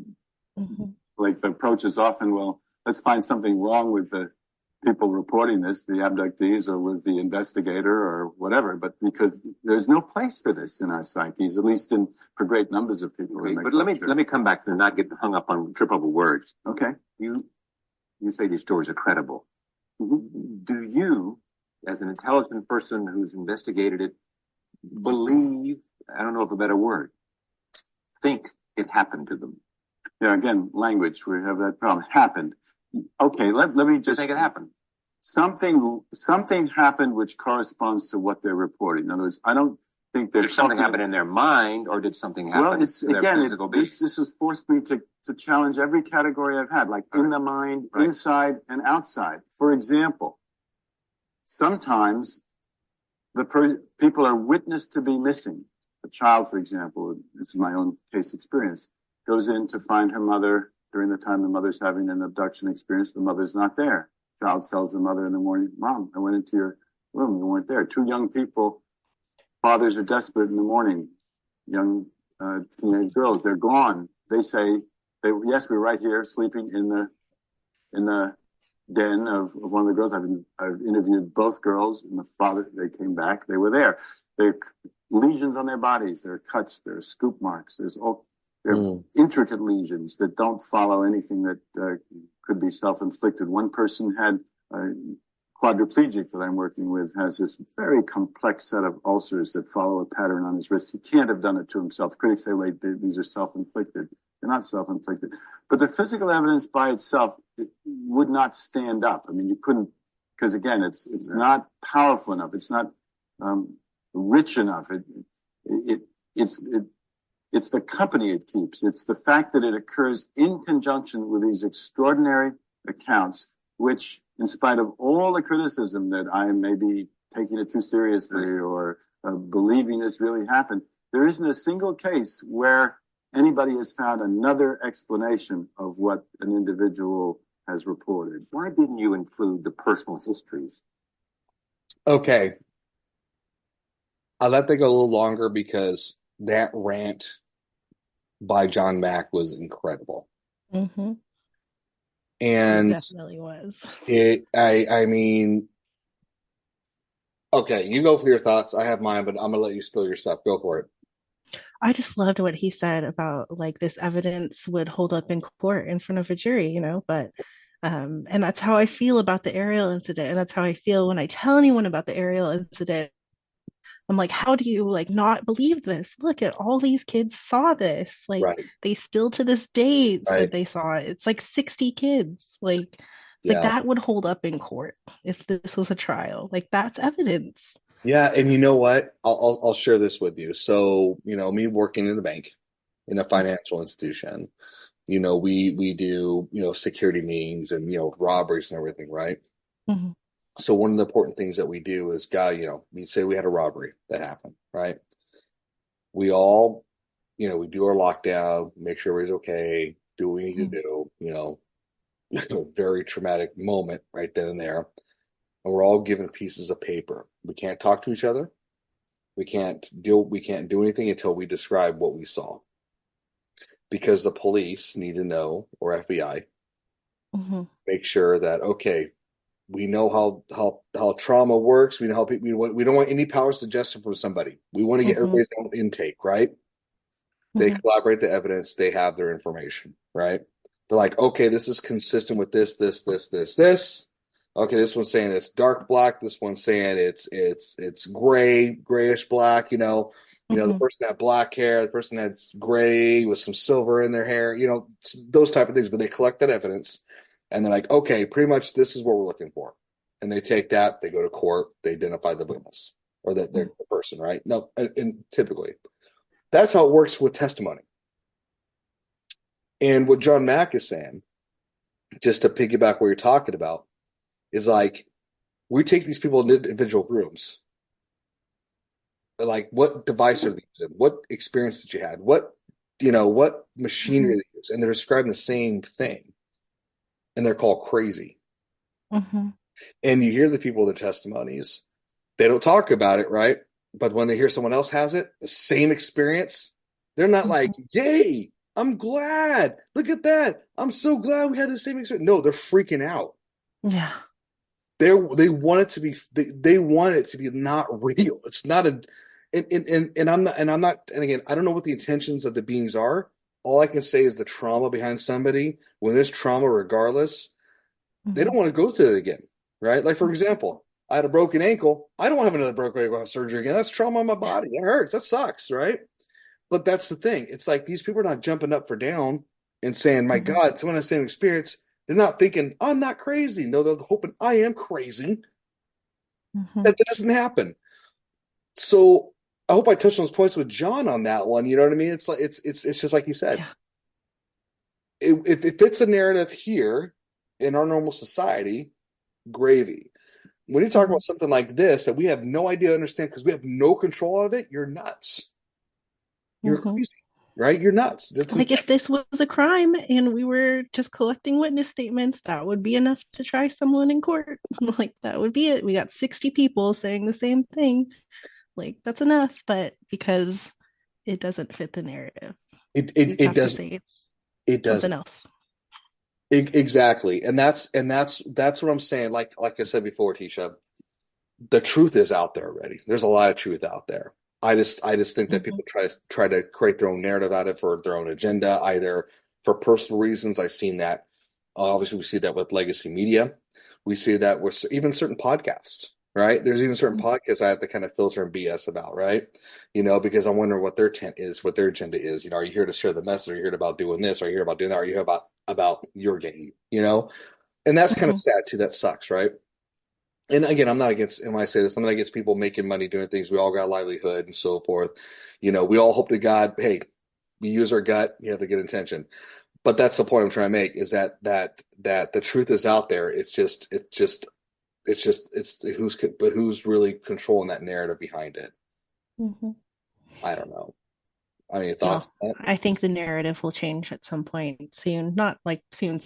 like, the approach is often, well, let's find something wrong with the people reporting this, the abductees, or with the investigator or whatever, but because there's no place for this in our psyches, at least for great numbers of people.
Okay, but let me come back and not get hung up on trip over words.
Okay.
You say these stories are credible.
Mm-hmm.
Do you, as an intelligent person who's investigated it, believe, I don't know of a better word, think it happened to them?
Yeah, again, language, we have that problem. Happened. Okay, let me just
think it happened.
Something happened which corresponds to what they're reporting. In other words, I don't think
did something happen in their mind, or did something happen in their physical being?
This has forced me to challenge every category I've had, like in the mind, inside, and outside. For example, sometimes people are witnessed to be missing. A child, for example, this is my own case experience, goes in to find her mother during the time the mother's having an abduction experience. The mother's not there. Child tells the mother in the morning, Mom, I went into your room. You weren't there. 2 young people, fathers are desperate in the morning. Young teenage girls, they're gone. they say, yes, we're right here sleeping in the den of one of the girls. I've interviewed both girls and the father. They came back. They were there. There are lesions on their bodies. There are cuts. There are scoop marks. There are intricate lesions that don't follow anything that could be self-inflicted. One person had quadriplegic that I'm working with has this very complex set of ulcers that follow a pattern on his wrist. He can't have done it to himself. Critics say these are self-inflicted. They're not self-inflicted. But the physical evidence by itself would not stand up. I mean, you couldn't, because again, it's not powerful enough. It's not rich enough. It's the company it keeps. It's the fact that it occurs in conjunction with these extraordinary accounts, which, in spite of all the criticism that I may be taking it too seriously or believing this really happened, there isn't a single case where anybody has found another explanation of what an individual has reported.
Why didn't you include the personal histories?
Okay. I let that go a little longer because that rant by John Mack was incredible.
Mm-hmm.
And
it definitely was.
I mean, okay, you go for your thoughts. I have mine, but I'm gonna let you spill your stuff. Go for it.
I just loved what he said about like this evidence would hold up in court in front of a jury, you know, but and that's how I feel about the Ariel incident. And that's how I feel when I tell anyone about the Ariel incident. I'm like, how do you like not believe this? Look at all these kids saw this. Like they still to this day said they saw it. It's like 60 kids. Like it's like that would hold up in court if this was a trial. Like that's evidence.
Yeah, and you know what? I'll share this with you. So, you know, me working in a bank, in a financial institution, you know, we do, you know, security meetings and, you know, robberies and everything, right?
Mm-hmm.
So one of the important things that we do is, you know, we say we had a robbery that happened, right? We all, you know, we do our lockdown, make sure everybody's okay, do what we need to do, you know, very traumatic moment right then and there. And we're all given pieces of paper. We can't talk to each other. We can't do anything until we describe what we saw. Because the police need to know, or FBI, make sure that, okay, we know how trauma works. We know how people, we don't want any power suggestion from somebody. We want to get everybody's own intake, right? They collaborate the evidence. They have their information, right? They're like, okay, this is consistent with this. Okay, this one's saying it's dark black. This one's saying it's grayish black. You know, the person had black hair. The person had gray with some silver in their hair. You know, those type of things. But they collect that evidence. And they're like, okay, pretty much this is what we're looking for. And they take that, they go to court, they identify the witness or the person, right? No, and typically. That's how it works with testimony. And what John Mack is saying, just to piggyback what you're talking about, is like, we take these people in individual rooms. Like, what device are they using? What experience did you have? What machinery they use? And they're describing the same thing. And they're called crazy. And you hear the people with the testimonies, they don't talk about it, right? But when they hear someone else has it, the same experience, they're not like, yay, I'm glad. Look at that. I'm so glad we had the same experience. No, they're freaking out.
Yeah.
They want it to be, they want it to be not real. It's not and again, I don't know what the intentions of the beings are. All I can say is the trauma behind somebody, when there's trauma regardless, they don't want to go through it again, right? Like, for example, I had a broken ankle. I don't want to have another broken ankle, have surgery again. That's trauma on my body. It hurts. That sucks, right? But that's the thing. It's like these people are not jumping up for down and saying, my God, someone has the same experience. They're not thinking, I'm not crazy. No, they're hoping I am crazy. That doesn't happen. So I hope I touched on those points with John on that one. You know what I mean? It's like it's just like you said.
Yeah.
If it fits a narrative here in our normal society, gravy. When you talk about something like this that we have no idea, understand, because we have no control of it, you're nuts. You're crazy, right? You're nuts. That's
like if this was a crime and we were just collecting witness statements, that would be enough to try someone in court. Like that would be it. We got 60 people saying the same thing. Like that's enough, but because it doesn't fit the narrative. You
It
have to
does
say it's
it doesn't.
something else.
Exactly. And that's what I'm saying. Like I said before, Tisha, the truth is out there already. There's a lot of truth out there. I just think that
Hmm.
people try to create their own narrative out of it for their own agenda, either for personal reasons. I've seen that. Obviously, we see that with legacy media. We see that with even certain podcasts, right? There's even certain podcasts I have to kind of filter and BS about, right? Because I wonder what their intent is, what their agenda is. Are you here to share the message? Are you here about doing this? Are you here about doing that? Are you here about your game? And that's kind of
Hmm.
sad too. That sucks, right? And again, I'm not against, and when I say this, I'm not against people making money doing things. We all got a livelihood and so forth. We all hope to God, hey, we use our gut, you have the good intention. But that's the point I'm trying to make is that the truth is out there. But who's really controlling that narrative behind it?
Hmm.
I don't know. I mean,
Well,
thoughts on that?
I think the narrative will change at some point soon. Not like soon,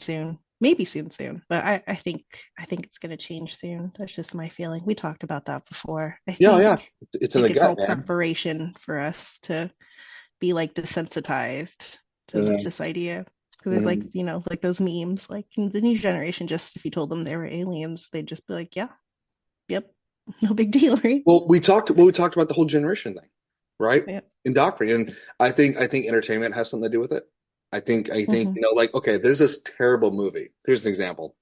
maybe soon, but I think it's going to change soon. That's just my feeling. We talked about that before. I
Yeah, yeah.
think
It's in the
like it's
gut,
all
man.
preparation for us to be like desensitized to
Mhm,
this idea. Because it's like,
mhm.
like those memes, like the new generation, just if you told them they were aliens, they'd just be like, yeah, yep, no big deal, right?
Well, we talked about the whole generation thing, right?
Yeah.
Indoctrinating. And I think entertainment has something to do with it. I think,
Hmm.
like, okay, there's this terrible movie. Here's an example.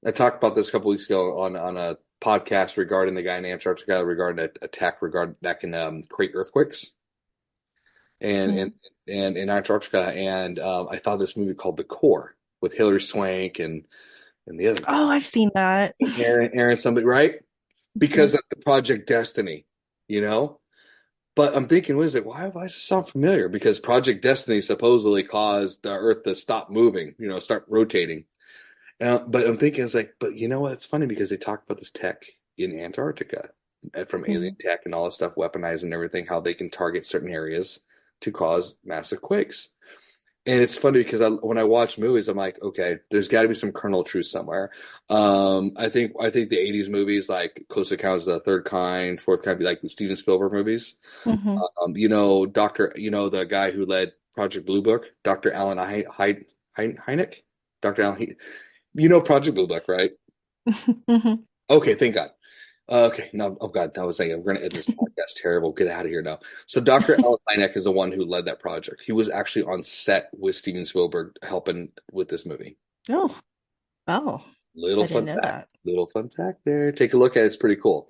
I talked about this a couple weeks ago on a podcast regarding the guy in Antarctica regarding an attack regarding that can create earthquakes and
Hmm.
and and in Antarctica. And I thought this movie called The Core with Hilary Swank and the other guy,
Oh, I've seen that.
Aaron somebody, right?
Yep.
Because of the Project Destiny, you know. But I'm thinking, what is it? Why does it sound familiar? Because Project Destiny supposedly caused the Earth to stop moving, start rotating. But I'm thinking, it's like, but you know what? It's funny because they talk about this tech in Antarctica, from alien
Hmm.
tech and all this stuff, weaponizing everything, how they can target certain areas to cause massive quakes. And it's funny because when I watch movies, I'm like, okay, there's got to be some kernel of truth somewhere. I think the '80s movies like Close Encounters of the Third Kind, Fourth Kind, like the Steven Spielberg movies.
Hmm.
The guy who led Project Blue Book, Dr. Alan Hynek, Dr. Alan. Project Blue Book, right?
Hmm.
Okay, thank God. Okay, no, oh God, I was saying I'm going to end this podcast. Terrible. Get out of here now. So Dr. Alan Hynek is the one who led that project. He was actually on set with Steven Spielberg helping with this movie.
Oh, oh,
Little
I didn't
fun
know
fact.
that.
Little fun fact there. Take a look at it. It's pretty cool.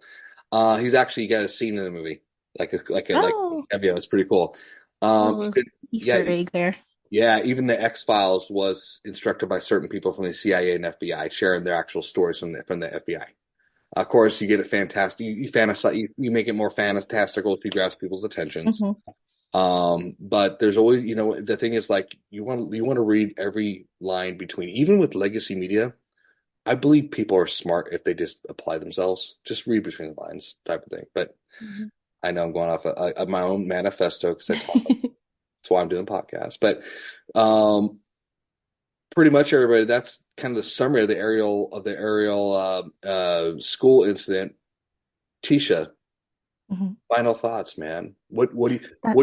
He's actually got a scene in the movie, like
Oh,
cameo. It's pretty cool.
little
Yeah,
Easter egg there.
yeah. Even the X-Files was instructed by certain people from the CIA and FBI, sharing their actual stories from the FBI. Of course, you get it fantastic. You fantasize. You make it more fantastical to grasp people's attentions.
Hmm.
But there's always, the thing is like you want to read every line between. Even with legacy media, I believe people are smart if they just apply themselves. Just read between the lines, type of thing. But
Hmm.
I know I'm going off of my own manifesto because that's why I'm doing podcasts. But um, pretty much everybody. That's kind of the summary of the Ariel school incident. Tisha,
Hmm.
final thoughts, man.
That
What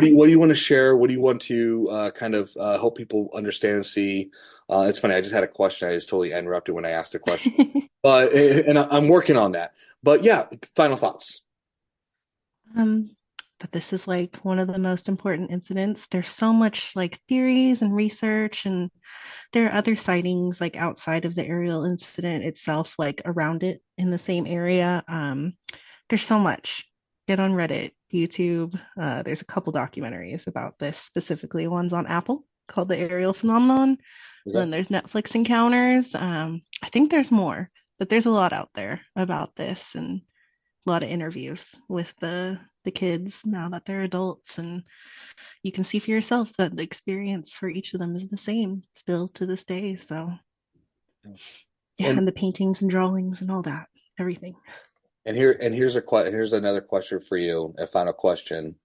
do you want to share? What do you want to kind of help people understand and see? It's funny. I just had a question. I just totally interrupted when I asked a question, but and I'm working on that. But yeah, final thoughts.
um that this is like one of the most important incidents. There's so much like theories and research, and there are other sightings like outside of the Ariel incident itself, like around it in the same area. There's so much. Get on Reddit, YouTube. There's a couple documentaries about this specifically. One's on Apple called The Ariel Phenomenon. And
Okay.
then there's Netflix Encounters. I think there's more, but there's a lot out there about this, and a lot of interviews with the kids now that they're adults, and you can see for yourself that the experience for each of them is the same still to this day. So yeah,
And
and the paintings and drawings and all that, everything.
here's another question for you. A final question.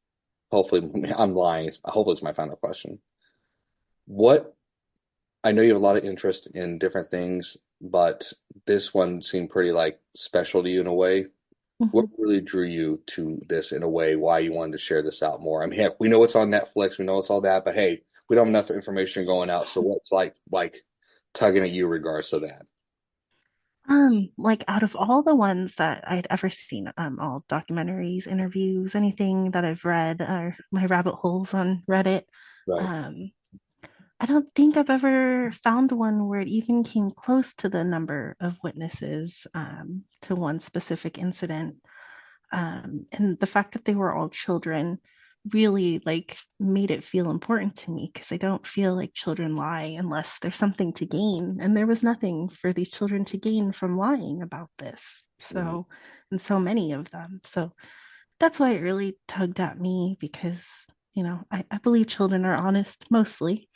Hopefully, I'm lying. Hopefully, it's my final question. What I know you have a lot of interest in different things, but this one seemed pretty like special to you in a way. What
Mhm.
really drew you to this in a way? Why you wanted to share this out more? I mean, heck, we know it's on Netflix, we know it's all that, but hey, we don't have enough information going out. So what's like tugging at you regards to that?
Like out of all the ones that I'd ever seen, all documentaries, interviews, anything that I've read, or my rabbit holes on Reddit,
Right.
I don't think I've ever found one where it even came close to the number of witnesses to one specific incident. And the fact that they were all children really like made it feel important to me because I don't feel like children lie unless there's something to gain. And there was nothing for these children to gain from lying about this. So, and so many of them. So that's why it really tugged at me because, I believe children are honest mostly,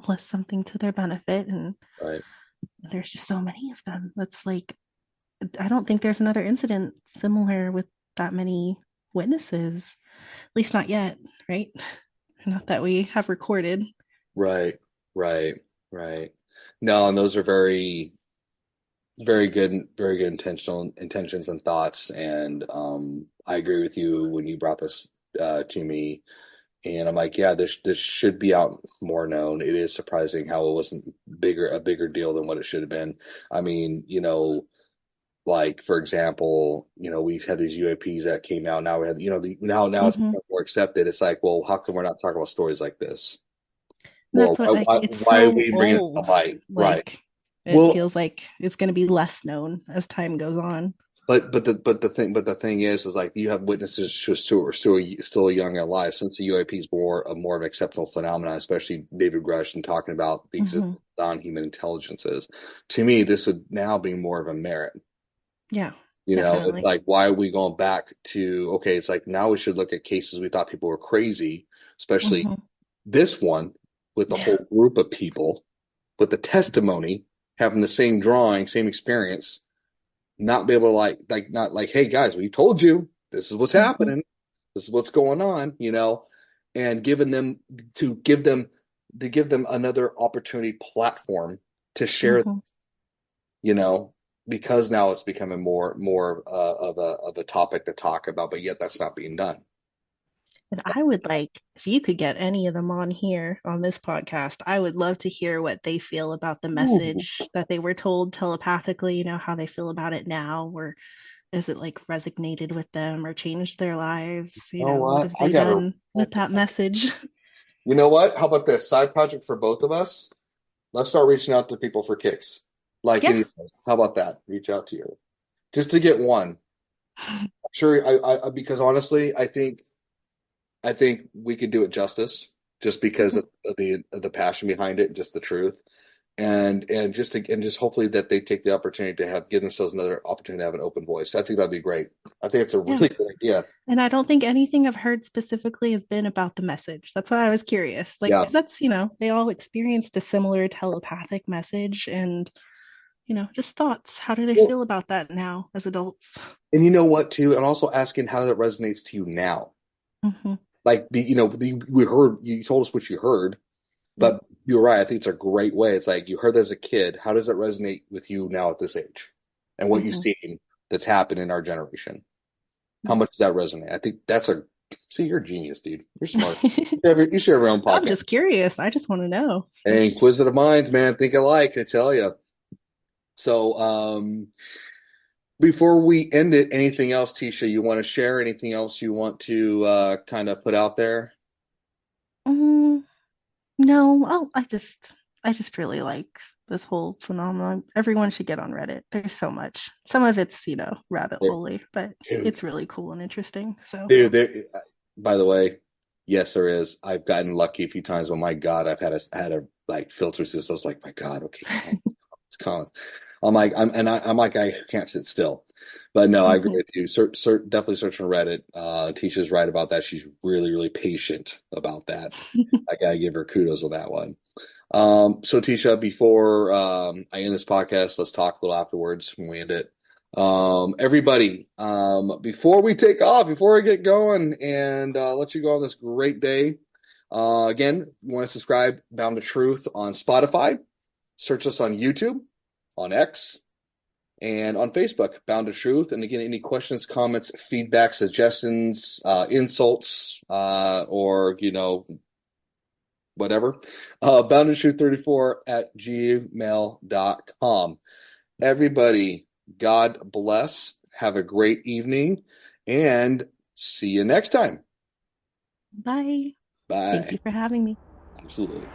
unless something to their benefit. And
Right.
there's just so many of them. That's like, I don't think there's another incident similar with that many witnesses, at least not yet, right? Not that we have recorded.
Right. No, and those are very, very good intentions and thoughts. And I agree with you when you brought this to me. And I'm like, yeah, this should be out more known. It is surprising how it wasn't a bigger deal than what it should have been. I mean, like for example, we've had these UAPs that came out. Now we have, now it's more accepted. It's like, well, how come we're not talking about stories like this? Well,
That's what it's
why
so
are we bringing it
old.
to light? Right.
Like it feels like it's going to be less known as time goes on.
But the thing is like you have witnesses who are still young and alive since the UAP is more of an acceptable phenomenon, especially David Grush talking about the existence of non-human intelligences. To me, this would now be more of a merit.
Yeah.
It's like, why are we going back to, okay, it's like now we should look at cases we thought people were crazy, especially this one with the whole group of people with the testimony having the same drawing, same experience, not be able to not like, hey guys, we told you this is what's happening. This is what's going on, and give them another opportunity platform to share, because now it's becoming more of a topic to talk about, but yet that's not being done.
And I would like, if you could get any of them on here on this podcast, I would love to hear what they feel about the message that they were told telepathically, how they feel about it now, or is it like resonated with them or changed their lives? What have they done with that message?
You know what? How about this side project for both of us? Let's start reaching out to people for kicks. How about that? Reach out to you just to get one. I'm sure. I because honestly, I think we could do it justice just because of the passion behind it, just the truth, and just hopefully that they take the opportunity to give themselves another opportunity to have an open voice. I think that'd be great. I think it's a really good idea.
And I don't think anything I've heard specifically has been about the message. That's why I was curious. Because that's, they all experienced a similar telepathic message and, just thoughts. How do they feel about that now as adults?
And you know what, too? And also asking how that resonates to you now. Like, we heard, you told us what you heard, but you're right. I think it's a great way. It's like you heard that as a kid. How does that resonate with you now at this age? And what you've seen that's happened in our generation. How much does that resonate? I think that's you're a genius, dude. You're smart. You share your own podcast.
I'm just curious. I just want to know.
Hey, inquisitive minds, man. Think alike, I tell you. So, before we end it, anything else, Tisha, you want to share? Anything else you want to kind of put out there?
No. I just really like this whole phenomenon. Everyone should get on Reddit. There's so much. Some of it's, rabbit hole-y, but it's really cool and interesting. So,
dude, by the way, yes, there is. I've gotten lucky a few times. Oh my God, I've had a filter through. So I was like, my God, okay, it's comments. I'm like, I can't sit still. But no, I agree with you. Definitely search on Reddit. Tisha's right about that. She's really, really patient about that. I gotta give her kudos on that one. So Tisha, before I end this podcast, let's talk a little afterwards when we end it. Everybody, before we take off, before we get going and let you go on this great day, again, you want to subscribe Bound to Truth on Spotify. Search us on YouTube, on X, and on Facebook, Bound to Truth. And again, any questions, comments, feedback, suggestions, insults, or, whatever. boundedtruth34@gmail.com. Everybody, God bless. Have a great evening, and see you next time.
Bye.
Bye.
Thank you for having me.
Absolutely.